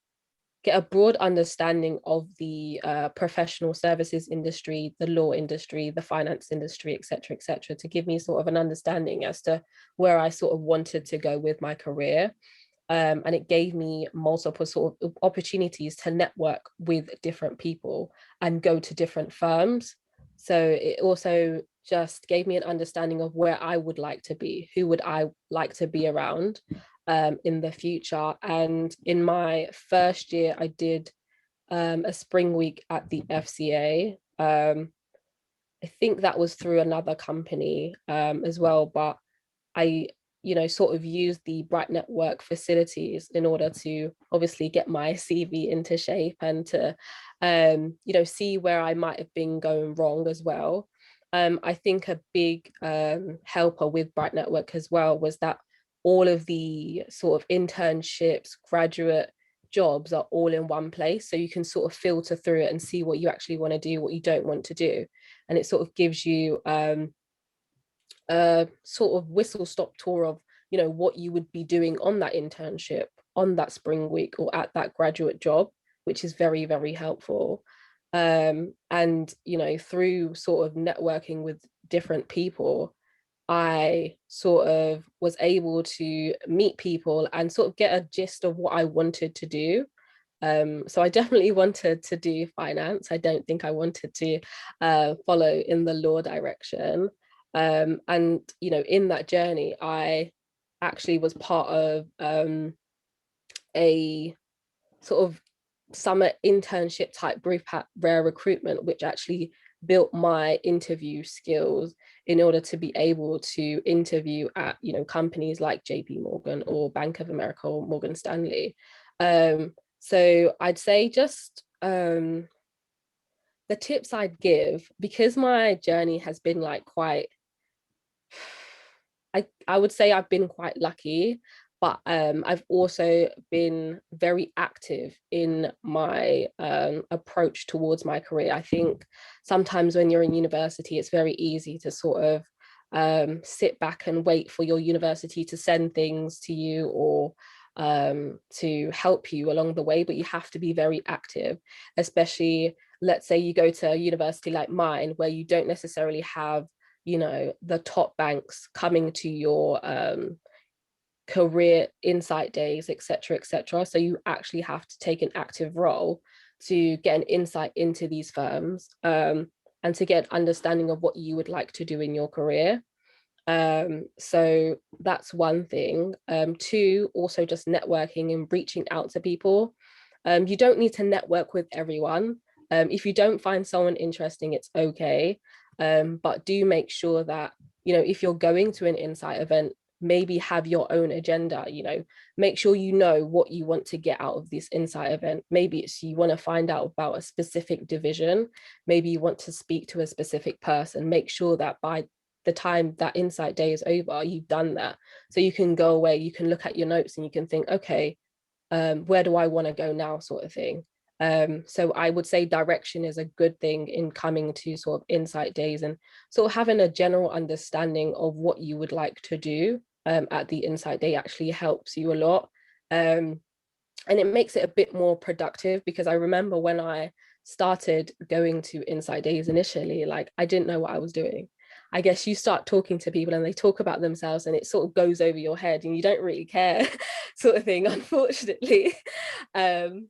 get a broad understanding of the professional services industry, the law industry, the finance industry, et cetera, to give me sort of an understanding as to where I sort of wanted to go with my career. And it gave me multiple sort of opportunities to network with different people and go to different firms. So it also just gave me an understanding of where I would like to be, who would I like to be around in the future. And in my first year, I did a spring week at the FCA. I think that was through another company as well, but I, you know, sort of used the Bright Network facilities in order to obviously get my CV into shape and to, you know, see where I might have been going wrong as well. I think a big helper with Bright Network as well was that all of the sort of internships, graduate jobs are all in one place. So you can sort of filter through it and see what you actually want to do, what you don't want to do. And it sort of gives you a sort of whistle stop tour of, you know, what you would be doing on that internship, on that spring week, or at that graduate job, which is very, very helpful. And, you know, through sort of networking with different people, I sort of was able to meet people and sort of get a gist of what I wanted to do. So I definitely wanted to do finance. I don't think I wanted to follow in the law direction. And, you know, in that journey, I actually was part of a sort of summer internship type group at Rare Recruitment, which actually built my interview skills in order to be able to interview at, you know, companies like JP Morgan or Bank of America or Morgan Stanley. So I'd say just the tips I'd give, because my journey has been like quite, I would say I've been quite lucky, but I've also been very active in my approach towards my career. I think sometimes when you're in university, it's very easy to sort of sit back and wait for your university to send things to you or to help you along the way, but you have to be very active, especially let's say you go to a university like mine where you don't necessarily have, you know, the top banks coming to your career insight days, etc., etc. So you actually have to take an active role to get an insight into these firms and to get an understanding of what you would like to do in your career. So that's one thing. Two, also just networking and reaching out to people. You don't need to network with everyone. If you don't find someone interesting, it's okay. But do make sure that, you know, if you're going to an insight event, maybe have your own agenda, you know, make sure you know what you want to get out of this insight event. Maybe it's you want to find out about a specific division, maybe you want to speak to a specific person. Make sure that by the time that insight day is over, you've done that. So you can go away, you can look at your notes and you can think, okay, where do I want to go now, sort of thing. So I would say direction is a good thing in coming to sort of insight days and sort of having a general understanding of what you would like to do at the Insight Day actually helps you a lot. And it makes it a bit more productive, because I remember when I started going to Insight Days initially, like I didn't know what I was doing. I guess you start talking to people and they talk about themselves and it sort of goes over your head and you don't really care sort of thing, unfortunately. And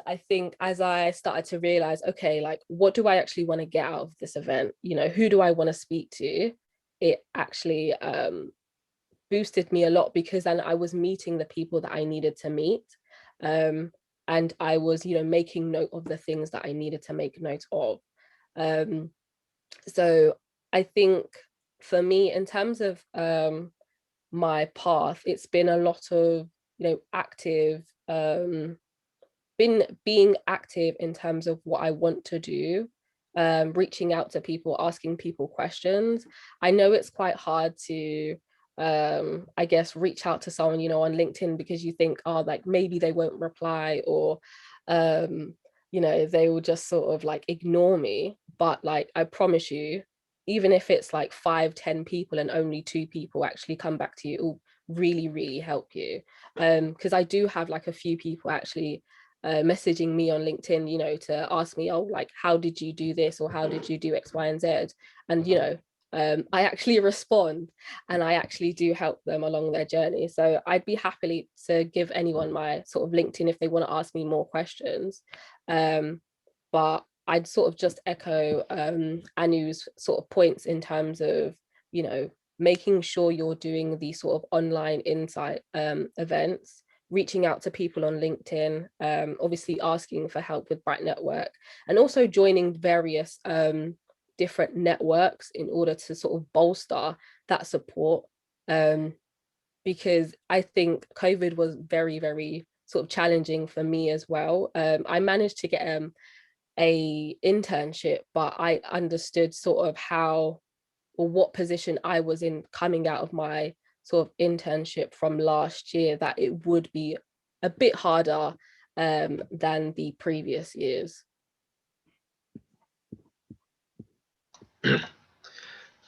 I think as I started to realize, okay, like what do I actually want to get out of this event? You know, who do I want to speak to? It actually boosted me a lot, because then I was meeting the people that I needed to meet. And I was, you know, making note of the things that I needed to make note of. So I think for me, in terms of my path, it's been a lot of, you know, active, being active in terms of what I want to do, reaching out to people, asking people questions. I know it's quite hard to I guess reach out to someone, you know, on LinkedIn, because you think, oh, like maybe they won't reply, or you know, they will just sort of like ignore me. But like I promise you, even if it's like 5-10 people and only 2 people actually come back to you, it will really help you. Because I do have like a few people actually messaging me on LinkedIn, you know, to ask me, oh, like, how did you do this, or how did you do X, Y, and Z? And, you know, I actually respond, and I actually do help them along their journey. So I'd be happy to give anyone my sort of LinkedIn if they want to ask me more questions. But I'd sort of just echo Anu's sort of points in terms of, you know, making sure you're doing these sort of online insight events, reaching out to people on LinkedIn, obviously asking for help with Bright Network, and also joining various different networks in order to sort of bolster that support. Because I think COVID was very sort of challenging for me as well. I managed to get a internship, but I understood sort of how, or what position I was in coming out of my sort of internship from last year, that it would be a bit harder than the previous years.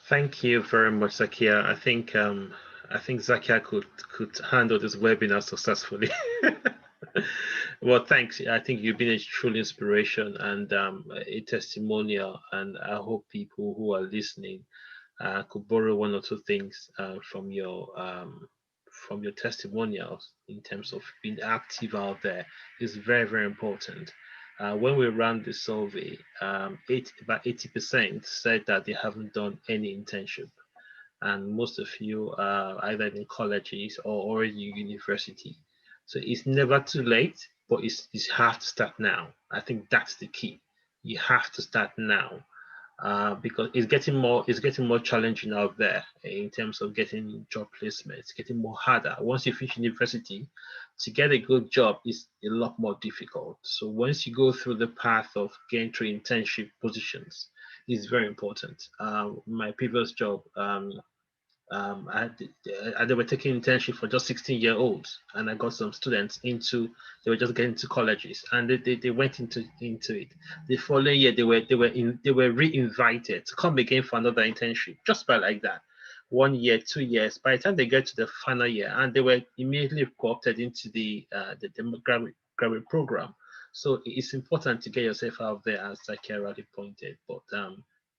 Thank you very much, Zakia. I think Zakia could handle this webinar successfully. Well, thanks. I think you've been a true inspiration and a testimonial, and I hope people who are listening could borrow 1 or 2 things from your testimonials in terms of being active out there. Is very important. When we ran the survey, about 80% said that they haven't done any internship, and most of you are either in colleges or already in university. So it's never too late, but you have to start now. I think that's the key. You have to start now. Because it's getting more challenging out there in terms of getting job placements, getting more harder. Once you finish university, to get a good job is a lot more difficult. So once you go through the path of getting through internship positions, it's very important. My previous job, they were taking internship for just 16-year-olds, and I got some students they were just getting into colleges, and they went into it. The following year, they were re-invited to come again for another internship, just by like that. 1 year, 2 years. By the time they get to the final year, and they were immediately co-opted into the graduate program. So it's important to get yourself out there, as Zakia already pointed. But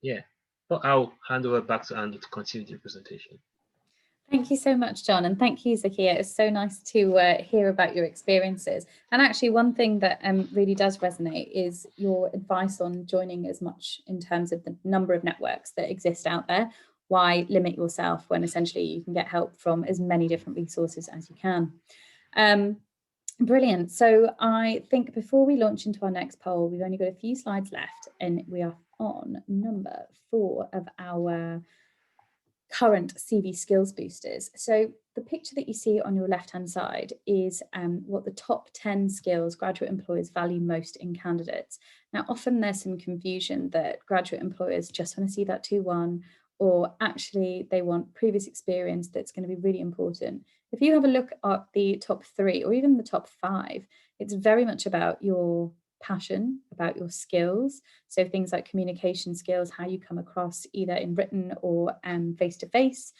yeah. But I'll hand over back to Andrew to continue the presentation. Thank you so much, John, and thank you, Zakia. It's so nice to hear about your experiences. And actually, one thing that really does resonate is your advice on joining as much in terms of the number of networks that exist out there. Why limit yourself when essentially you can get help from as many different resources as you can? Brilliant. So I think before we launch into our next poll, we've only got a few slides left, and we are on number 4 of our current CV skills boosters. So the picture that you see on your left-hand side is what the top 10 skills graduate employers value most in candidates. Now, often there's some confusion that graduate employers just want to see that 2-1, or actually they want previous experience that's going to be really important. If you have a look at the top 3 or even the top 5, it's very much about your passion, about your skills. So things like communication skills, how you come across either in written or face-to-face.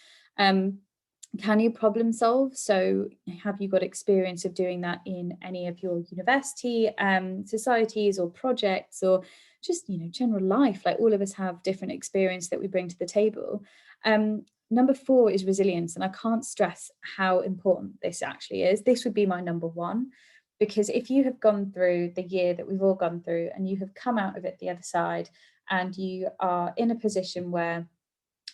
Can you problem solve? So have you got experience of doing that in any of your university societies or projects, or just, you know, general life? Like, all of us have different experience that we bring to the table. Number 4 is resilience, and I can't stress how important this actually is. This would be my number 1, because if you have gone through the year that we've all gone through and you have come out of it the other side, and you are in a position where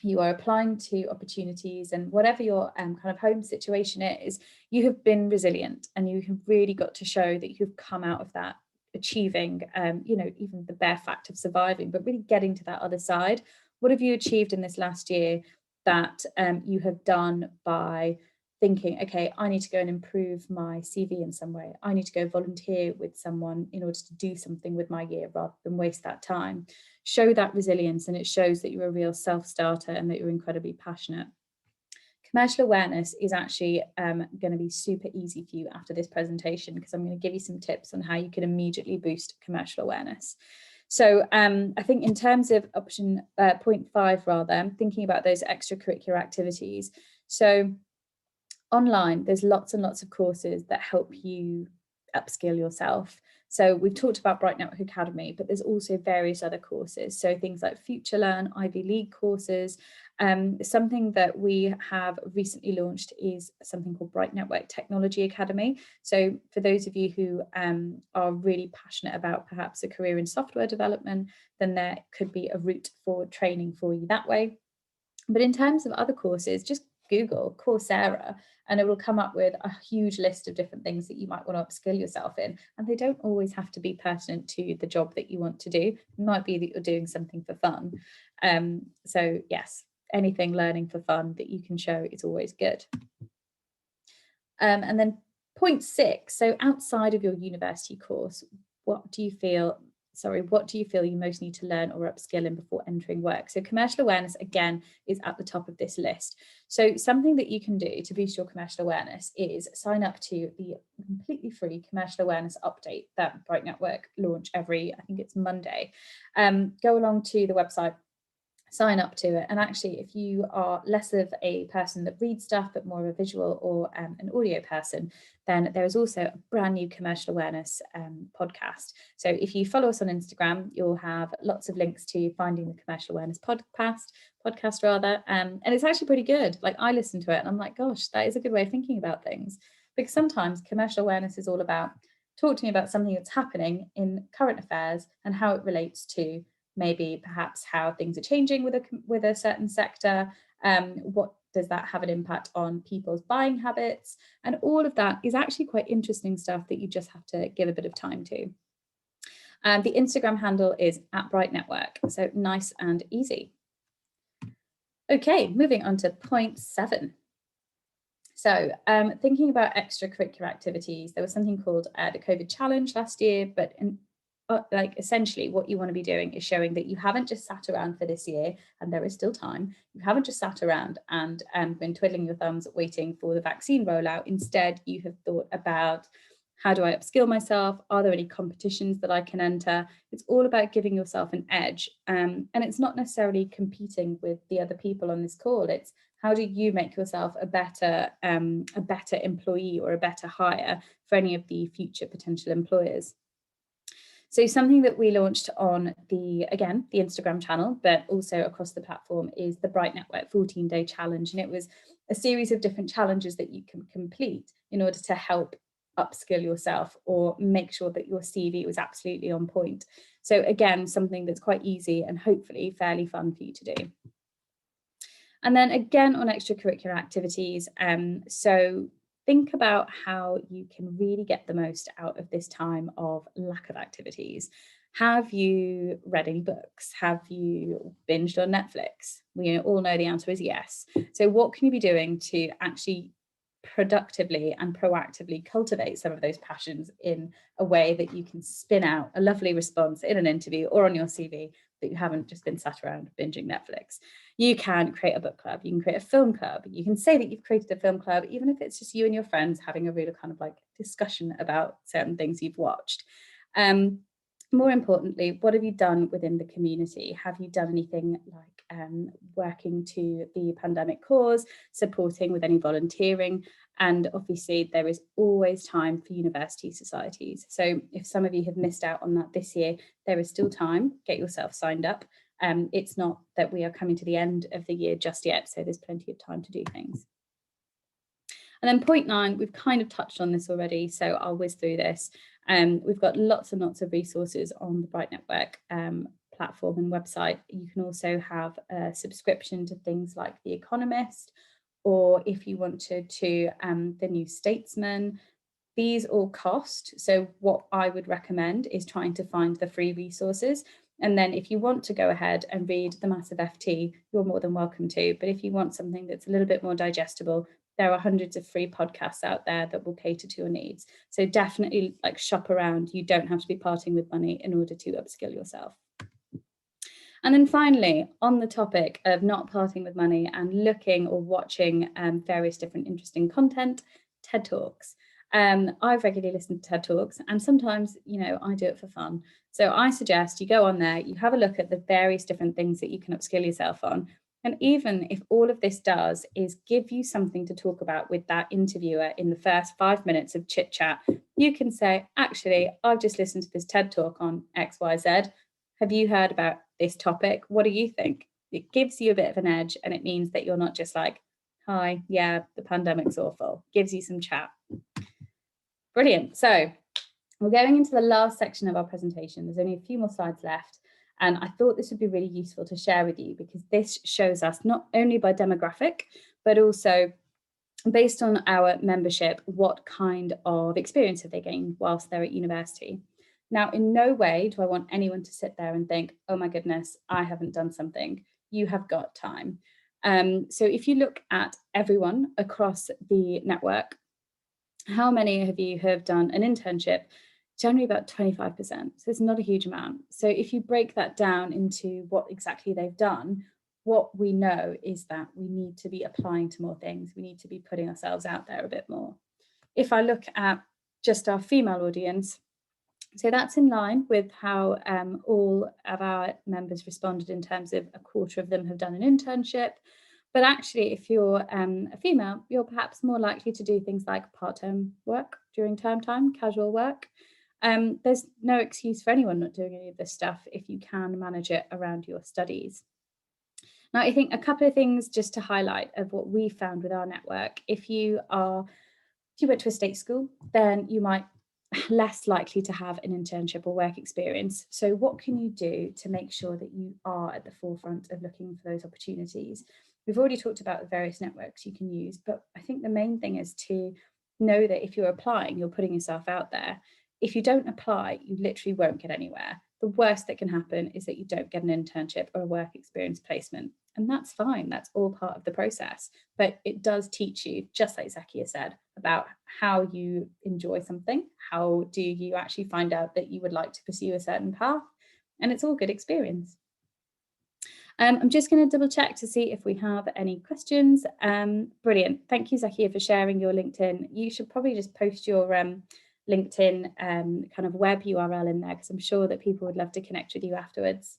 you are applying to opportunities, and whatever your kind of home situation is, you have been resilient, and you have really got to show that you've come out of that achieving, you know, even the bare fact of surviving, but really getting to that other side. What have you achieved in this last year that you have done by thinking, okay, I need to go and improve my CV in some way. I need to go volunteer with someone in order to do something with my year rather than waste that time. Show that resilience, and it shows that you're a real self-starter and that you're incredibly passionate. Commercial awareness is actually going to be super easy for you after this presentation, because I'm going to give you some tips on how you can immediately boost commercial awareness. So I think in terms of option point 5, rather, I'm thinking about those extracurricular activities. So online, there's lots and lots of courses that help you upskill yourself. So we've talked about Bright Network Academy, but there's also various other courses. So things like Future Learn, Ivy League courses. Something that we have recently launched is something called Bright Network Technology Academy. So for those of you who are really passionate about perhaps a career in software development, then there could be a route for training for you that way. But in terms of other courses, just Google Coursera, and it will come up with a huge list of different things that you might want to upskill yourself in. And they don't always have to be pertinent to the job that you want to do. It might be that you're doing something for fun. So yes, anything learning for fun that you can show is always good. And then point 6, so outside of your university course, what do you feel you most need to learn or upskill in before entering work? So commercial awareness, again, is at the top of this list. So something that you can do to boost your commercial awareness is sign up to the completely free commercial awareness update that Bright Network launch every, I think it's Monday. Go along to the website, sign up to it. And actually, if you are less of a person that reads stuff, but more of a visual or an audio person, then there is also a brand new commercial awareness podcast. So if you follow us on Instagram, you'll have lots of links to finding the commercial awareness podcast, and it's actually pretty good. Like, I listen to it and I'm like, gosh, that is a good way of thinking about things. Because sometimes commercial awareness is all about, talk to me about something that's happening in current affairs and how it relates to maybe perhaps how things are changing with a certain sector. What does that have an impact on people's buying habits? And all of that is actually quite interesting stuff that you just have to give a bit of time to. The Instagram handle is @BrightNetwork, so nice and easy. Okay, moving on to point 7. So thinking about extracurricular activities, there was something called the COVID Challenge last year, but like essentially what you want to be doing is showing that you haven't just sat around for this year, and there is still time. You haven't just sat around and been twiddling your thumbs waiting for the vaccine rollout. Instead, you have thought about, how do I upskill myself? Are there any competitions that I can enter? It's all about giving yourself an edge. And it's not necessarily competing with the other people on this call. It's how do you make yourself a better employee or a better hire for any of the future potential employers. So something that we launched on the Instagram channel, but also across the platform, is the Bright Network 14-day challenge. And it was a series of different challenges that you can complete in order to help upskill yourself or make sure that your CV was absolutely on point. So again, something that's quite easy and hopefully fairly fun for you to do. And then again on extracurricular activities, so think about how you can really get the most out of this time of lack of activities. Have you read any books? Have you binged on Netflix? We all know the answer is yes. So what can you be doing to actually productively and proactively cultivate some of those passions in a way that you can spin out a lovely response in an interview or on your CV, that you haven't just been sat around binging Netflix? You can create a book club, you can create a film club, you can say that you've created a film club, even if it's just you and your friends having a real kind of like discussion about certain things you've watched. More importantly, what have you done within the community? Have you done anything like working to the pandemic cause, supporting with any volunteering, and obviously there is always time for university societies. So if some of you have missed out on that this year, there is still time. Get yourself signed up. It's not that we are coming to the end of the year just yet, so there's plenty of time to do things. And then point 9, we've kind of touched on this already, so I'll whiz through this. We've got lots and lots of resources on the Bright Network platform and website. You can also have a subscription to things like The Economist, or if you wanted to, The New Statesman. These all cost. So what I would recommend is trying to find the free resources. And then if you want to go ahead and read the massive FT, you're more than welcome to. But if you want something that's a little bit more digestible, there are hundreds of free podcasts out there that will cater to your needs. So definitely like shop around. You don't have to be parting with money in order to upskill yourself. And then finally, on the topic of not parting with money and looking or watching various different interesting content, TED Talks. I regularly listen to TED Talks, and sometimes, you know, I do it for fun. So I suggest you go on there, you have a look at the various different things that you can upskill yourself on. And even if all of this does is give you something to talk about with that interviewer in the first 5 minutes of chit chat, you can say, actually, I've just listened to this TED Talk on XYZ. Have you heard about this topic? What do you think? It gives you a bit of an edge, and it means that you're not just like, hi, yeah, the pandemic's awful. Gives you some chat. Brilliant. So we're going into the last section of our presentation. There's only a few more slides left. And I thought this would be really useful to share with you, because this shows us not only by demographic, but also based on our membership, what kind of experience have they gained whilst they're at university. Now, in no way do I want anyone to sit there and think, oh my goodness, I haven't done something. You have got time. So if you look at everyone across the network, how many of you have done an internship? Generally about 25%. So it's not a huge amount. So if you break that down into what exactly they've done, what we know is that we need to be applying to more things. We need to be putting ourselves out there a bit more. If I look at just our female audience, so that's in line with how all of our members responded, in terms of a quarter of them have done an internship. But actually, if you're a female, you're perhaps more likely to do things like part-time work during term time, casual work. There's no excuse for anyone not doing any of this stuff if you can manage it around your studies. Now, I think a couple of things just to highlight of what we found with our network. If you went to a state school, then you might less likely to have an internship or work experience. So what can you do to make sure that you are at the forefront of looking for those opportunities? We've already talked about the various networks you can use, but I think the main thing is to know that if you're applying, you're putting yourself out there. If you don't apply, you literally won't get anywhere. The worst that can happen is that you don't get an internship or a work experience placement. And that's fine. That's all part of the process. But it does teach you, just like Zakia said, about how you enjoy something. How do you actually find out that you would like to pursue a certain path? And it's all good experience. I'm just going to double check to see if we have any questions. Brilliant. Thank you, Zakia, for sharing your LinkedIn. You should probably just post your LinkedIn kind of web URL in there, because I'm sure that people would love to connect with you afterwards.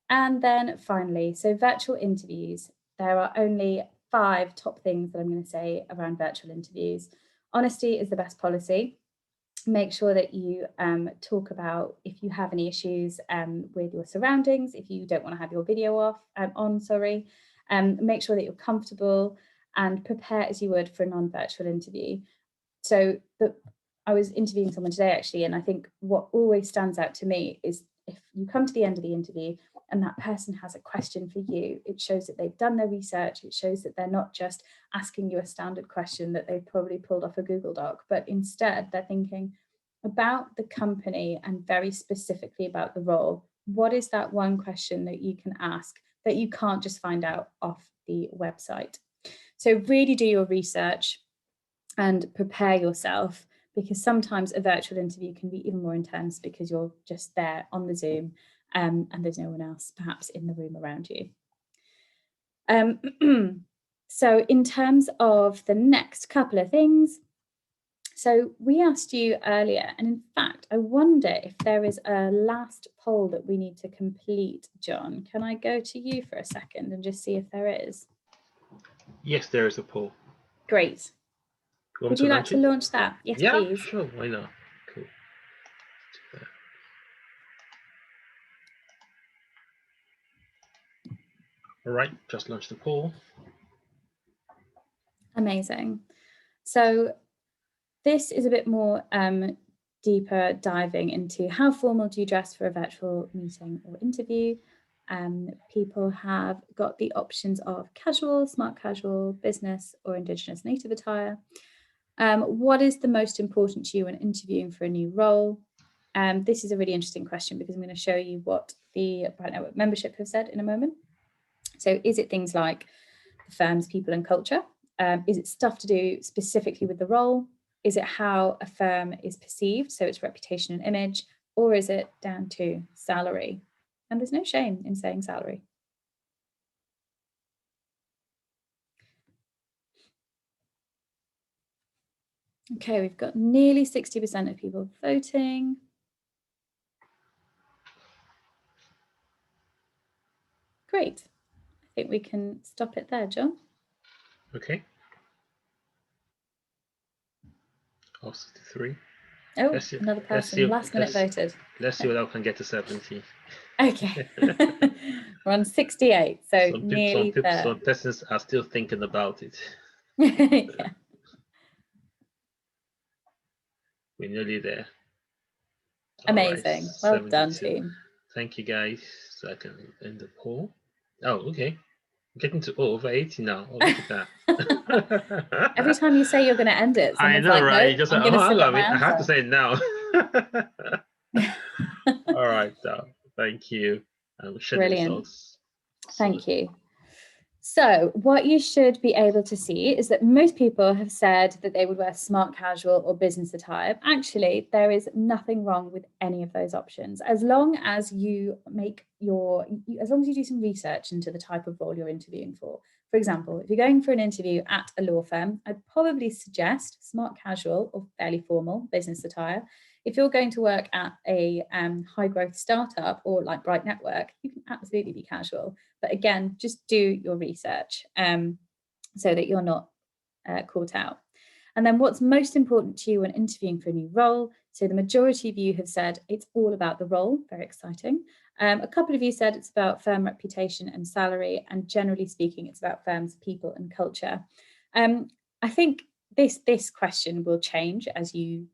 And then finally, so virtual interviews. There are only 5 top things that I'm going to say around virtual interviews. Honesty is the best policy. Make sure that you talk about if you have any issues with your surroundings, if you don't want to have your video on, make sure that you're comfortable and prepare as you would for a non-virtual interview. So I was interviewing someone today actually, and I think what always stands out to me is if you come to the end of the interview and that person has a question for you, it shows that they've done their research. It shows that they're not just asking you a standard question that they've probably pulled off a Google Doc, but instead they're thinking about the company and very specifically about the role. What is that one question that you can ask that you can't just find out off the website? So really do your research and prepare yourself, because sometimes a virtual interview can be even more intense because you're just there on the Zoom and there's no one else perhaps in the room around you. So in terms of the next couple of things, So we asked you earlier, and in fact, I wonder if there is a last poll that we need to complete, John. Can I go to you for a second and just see if there is? Yes, there is a poll. Great. Would you like to launch that? Yes, yeah, please. Sure, why not? Cool. All right, just launch the poll. Amazing. So this is a bit more deeper diving into how formal do you dress for a virtual meeting or interview. People have got the options of casual, smart casual, business or Indigenous native attire. What is the most important to you when interviewing for a new role? This is a really interesting question because I'm going to show you what the Bright Network membership have said in a moment. So is it things like the firm's people and culture? Is it stuff to do specifically with the role? Is it how a firm is perceived, so its reputation and image, or is it down to salary? And there's no shame in saying salary. Okay, we've got nearly 60% of people voting. Great. I think we can stop it there, John. Okay. Oh, 63. Oh, another person last minute voted. Let's see what I can get to 70. Okay. We're on 68, so nearly there. Some persons are still thinking about it. Yeah. We're nearly there. Amazing. Right, well done, team. Thank you, guys. So I can end the poll. Oh, okay. Getting to over 80 now. Oh, look at that. Every time you say you're going to end it, I know, like, right? Nope, Just I'm like, going to hang on, my I have to answer. say it now. All right, thank you. We'll share the results. Thank you. So what you should be able to see is that most people have said that they would wear smart casual or business attire. Actually, there is nothing wrong with any of those options. As long as you as long as you do some research into the type of role you're interviewing for. For example, if you're going for an interview at a law firm, I'd probably suggest smart casual or fairly formal business attire. If you're going to work at a high growth startup or like Bright Network, you can absolutely be casual. But again, just do your research so that you're not caught out. And then what's most important to you when interviewing for a new role? So the majority of you have said it's all about the role, very exciting. A couple of you said it's about firm reputation and salary, and generally speaking, it's about firms' people and culture. I think this question will change as you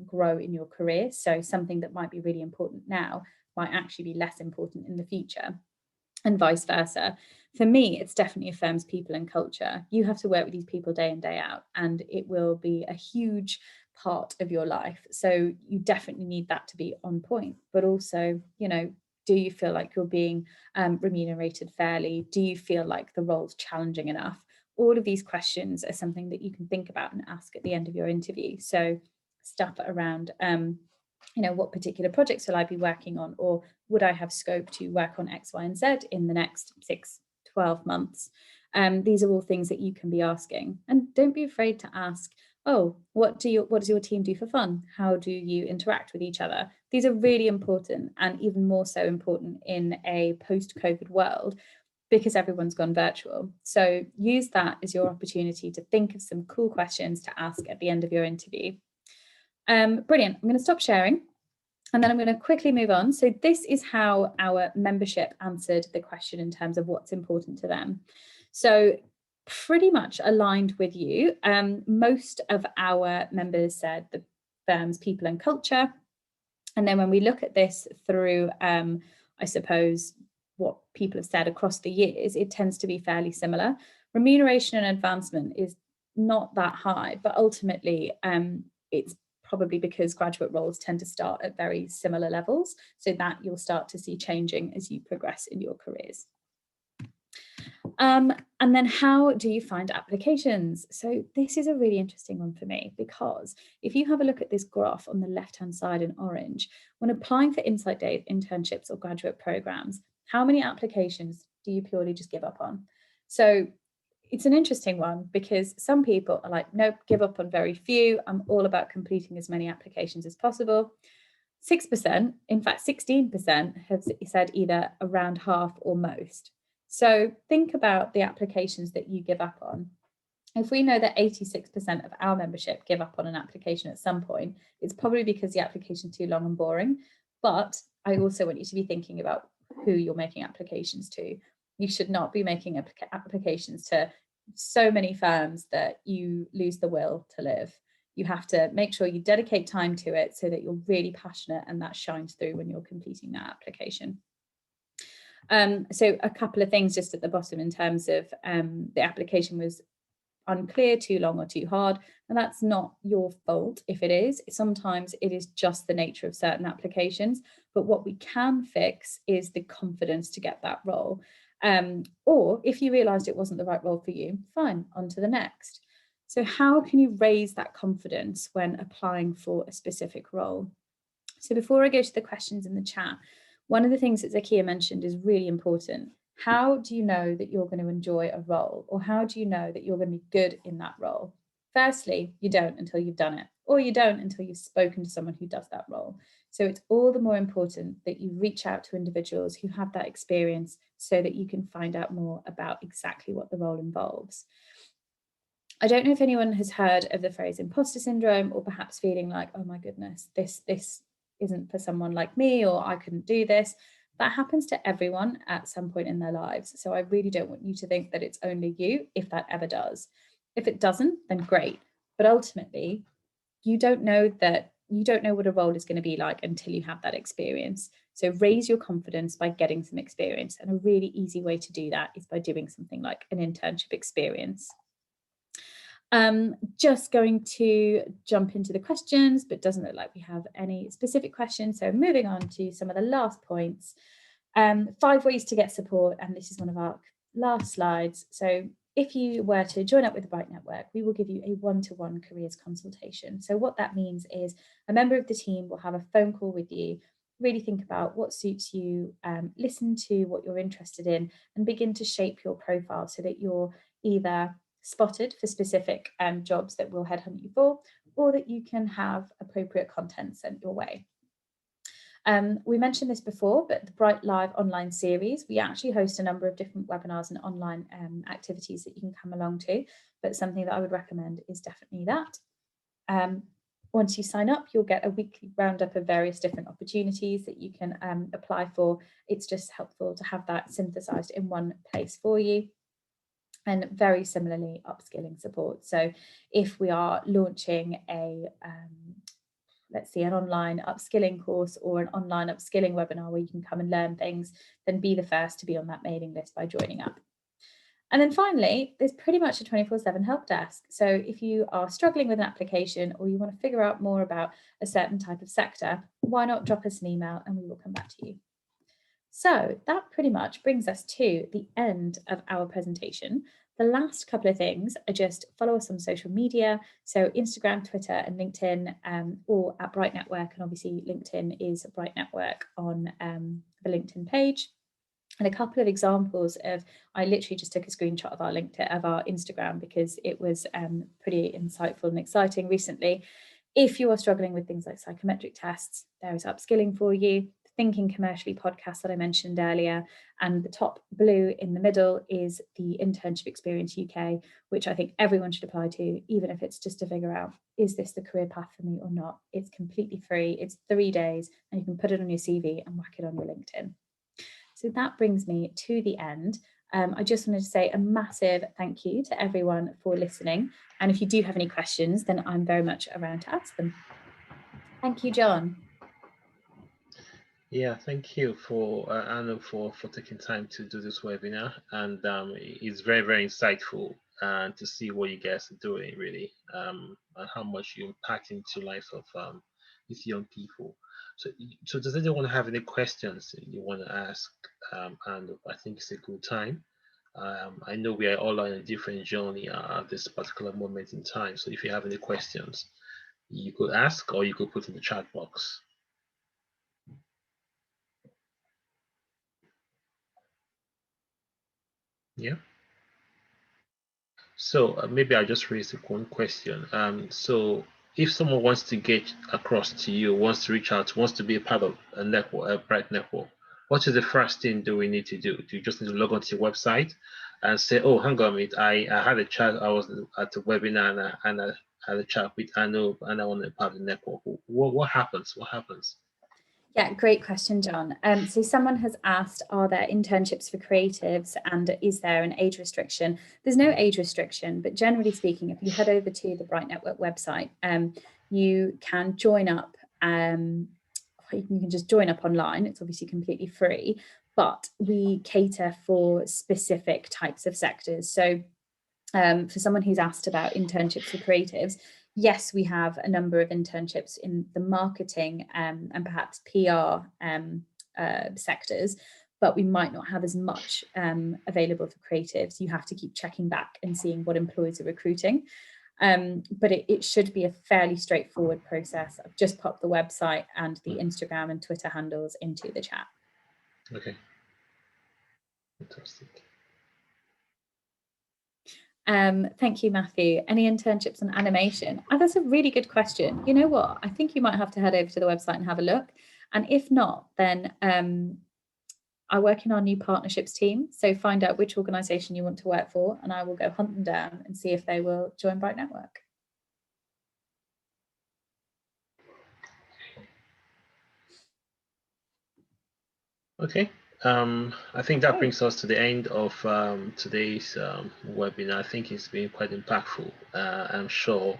grow in your career. So something that might be really important now might actually be less important in the future, and vice versa. For me, it's definitely a firm's people and culture. You have to work with these people day in, day out, and it will be a huge part of your life. So you definitely need that to be on point, but also, do you feel like you're being remunerated fairly? Do you feel like the role's challenging enough? All of these questions are something that you can think about and ask at the end of your interview. So stuff around, what particular projects will I be working on, or would I have scope to work on X, Y, and Z in the next 6, 12 months? These are all things that you can be asking. And don't be afraid to ask, what does your team do for fun? How do you interact with each other? These are really important, and even more so important in a post-COVID world, because everyone's gone virtual. So use that as your opportunity to think of some cool questions to ask at the end of your interview. Brilliant. I'm going to stop sharing, and then I'm going to quickly move on. So this is how our membership answered the question in terms of what's important to them. So pretty much aligned with you. Most of our members said the firm's people and culture. And then when we look at this through, I suppose, what people have said across the years, it tends to be fairly similar. Remuneration and advancement is not that high, but ultimately it's probably because graduate roles tend to start at very similar levels, so that you'll start to see changing as you progress in your careers. And then how do you find applications? So this is a really interesting one for me, because if you have a look at this graph on the left-hand side in orange, when applying for Insight Day internships or graduate programs, how many applications do you purely just give up on? So it's an interesting one, because some people are like, nope, give up on very few. I'm all about completing as many applications as possible. 6%, in fact, 16% have said either around half or most. So think about the applications that you give up on. If we know that 86% of our membership give up on an application at some point, it's probably because the application is too long and boring. But I also want you to be thinking about who you're making applications to. You should not be making applications to so many firms that you lose the will to live. You have to make sure you dedicate time to it so that you're really passionate, and that shines through when you're completing that application. So a couple of things just at the bottom in terms of the application was unclear, too long or too hard, and that's not your fault if it is. Sometimes it is just the nature of certain applications, but what we can fix is the confidence to get that role. Or if you realized it wasn't the right role for you, fine, on to the next. So how can you raise that confidence when applying for a specific role? So before I go to the questions in the chat, one of the things that Zakia mentioned is really important. How do you know that you're going to enjoy a role, or how do you know that you're going to be good in that role? Firstly, you don't until you've done it, or you don't until you've spoken to someone who does that role. So it's all the more important that you reach out to individuals who have that experience so that you can find out more about exactly what the role involves. I don't know if anyone has heard of the phrase imposter syndrome, or perhaps feeling like, oh my goodness, this isn't for someone like me, or I couldn't do this. That happens to everyone at some point in their lives. So I really don't want you to think that it's only you, if that ever does. If it doesn't, then great. But ultimately, you don't know what a role is going to be like until you have that experience. So raise your confidence by getting some experience. And a really easy way to do that is by doing something like an internship experience. Just going to jump into the questions, but doesn't look like we have any specific questions. So moving on to some of the last points. 5 ways to get support, and this is one of our last slides. So if you were to join up with the Bright Network, we will give you a one-to-one careers consultation. So what that means is a member of the team will have a phone call with you, really think about what suits you, listen to what you're interested in, and begin to shape your profile so that you're either spotted for specific jobs that we'll headhunt you for, or that you can have appropriate content sent your way. We mentioned this before, but the Bright Live online series, we actually host a number of different webinars and online activities that you can come along to, but something that I would recommend is definitely that. Once you sign up, you'll get a weekly roundup of various different opportunities that you can apply for. It's just helpful to have that synthesized in one place for you. And very similarly, upskilling support. So if we are launching let's see, an online upskilling course or an online upskilling webinar where you can come and learn things, then be the first to be on that mailing list by joining up. And then finally, there's pretty much a 24/7 help desk. So if you are struggling with an application, or you want to figure out more about a certain type of sector, why not drop us an email and we will come back to you. So that pretty much brings us to the end of our presentation. The last couple of things are just follow us on social media. So Instagram, Twitter, and LinkedIn, or at Bright Network. And obviously LinkedIn is Bright Network on the LinkedIn page. And a couple of examples of, I literally just took a screenshot of our LinkedIn, of our Instagram, because it was pretty insightful and exciting recently. If you are struggling with things like psychometric tests, there is upskilling for you. Thinking Commercially podcast that I mentioned earlier, and the top blue in the middle is the Internship Experience UK, which I think everyone should apply to, even if it's just to figure out, is this the career path for me or not? It's completely free, it's 3 days, and you can put it on your CV and whack it on your LinkedIn. So that brings me to the end. I just wanted to say a massive thank you to everyone for listening. And if you do have any questions, then I'm very much around to answer them. Thank you, John. Yeah, thank you for Anna for taking time to do this webinar, and it's very, very insightful to see what you guys are doing, really, and how much you impact into lives of these young people. So does anyone have any questions you want to ask? And I think it's a good time. I know we are all on a different journey at this particular moment in time. So if you have any questions, you could ask, or you could put in the chat box. Yeah. So maybe I'll just raise one question. So if someone wants to get across to you, wants to reach out, wants to be a part of a network, a bright network, what is the first thing do we need to do? Do you just need to log onto your website and say, oh, hang on a minute, I had a chat, I was at a webinar and I had a chat with Anu and I want to be part of the network. What happens? What happens? Yeah, great question, John. So someone has asked, are there internships for creatives and is there an age restriction? There's no age restriction, but generally speaking, if you head over to the Bright Network website, you can join up. You can just join up online. It's obviously completely free, but we cater for specific types of sectors. So for someone who's asked about internships for creatives, yes, we have a number of internships in the marketing and perhaps PR sectors, but we might not have as much available for creatives. You have to keep checking back and seeing what employers are recruiting. But it should be a fairly straightforward process. I've just popped the website and the Instagram and Twitter handles into the chat. Okay. Fantastic. Thank you, Matthew. Any internships on animation? Oh, that's a really good question. You know what? I think you might have to head over to the website and have a look. And if not, then I work in our new partnerships team. So find out which organisation you want to work for, and I will go hunt them down and see if they will join Bright Network. Okay. I think that brings us to the end of today's webinar. I think it's been quite impactful. I'm sure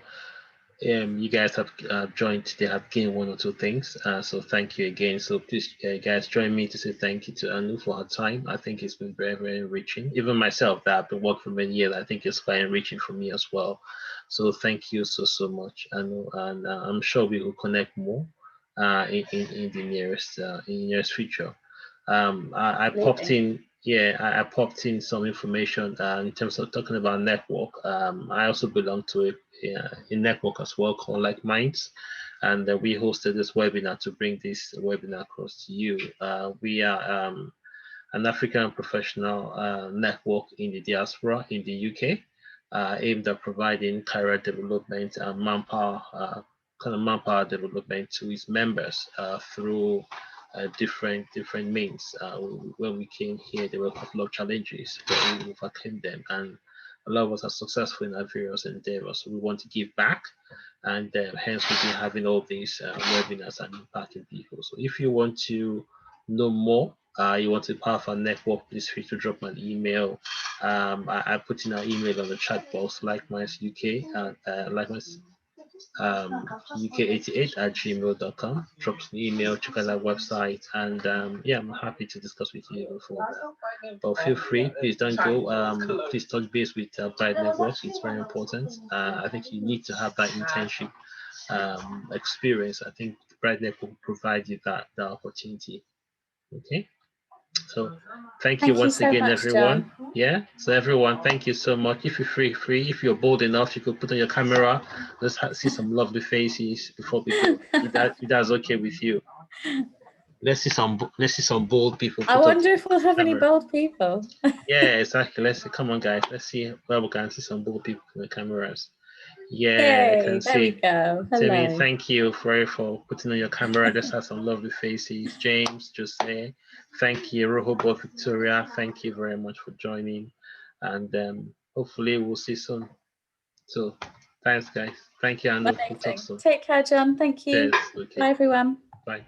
you guys have joined today, have gained one or two things. So thank you again. So please, guys, join me to say thank you to Anu for her time. I think it's been very, very enriching. Even myself, that I've been working for many years, I think it's quite enriching for me as well. So thank you so much, Anu, and I'm sure we will connect more in the nearest future. I popped in, I popped in some information in terms of talking about network. I also belong to a network as well called LikeMinds, and we hosted this webinar to bring this webinar across to you. We are an African professional network in the diaspora in the UK, aimed at providing career development and manpower, development to its members through different means. When we came here, there were a couple of challenges, but we overcame them, and a lot of us are successful in our various endeavors. So we want to give back, and hence we've been having all these webinars and impacting people. So if you want to know more, you want to be part of our network, please feel free to drop me an email. I put in our email on the chat box, LikeMinds UK, LikeMinds UK88@gmail.com. Drop me an email, check out our website, and yeah, I'm happy to discuss with you before that. But feel free, please don't go. Please touch base with Bright Network. It's very important. I think you need to have that internship experience. I think Bright Network will provide you that opportunity. Okay. So thank you once so again, much, everyone. John. Yeah, so everyone, thank you so much. If you're free, if you're bold enough, you could put on your camera. Let's see some lovely faces before we go. If that's okay with you. Let's see some bold people. I wonder if we'll have any bold people. Yeah, exactly. Let's see. Come on, guys. Let's see where we can see some bold people in the cameras. Yeah, Yay, I can see. There we go. Hello. Timmy, thank you for putting on your camera. Just have some lovely faces. James, Jose, thank you. Rohobot Victoria, thank you very much for joining. And hopefully we'll see soon. So thanks, guys. Thank you, Anu. We'll talk soon. Take care, John. Thank you. Cheers. Okay. Bye, everyone. Bye.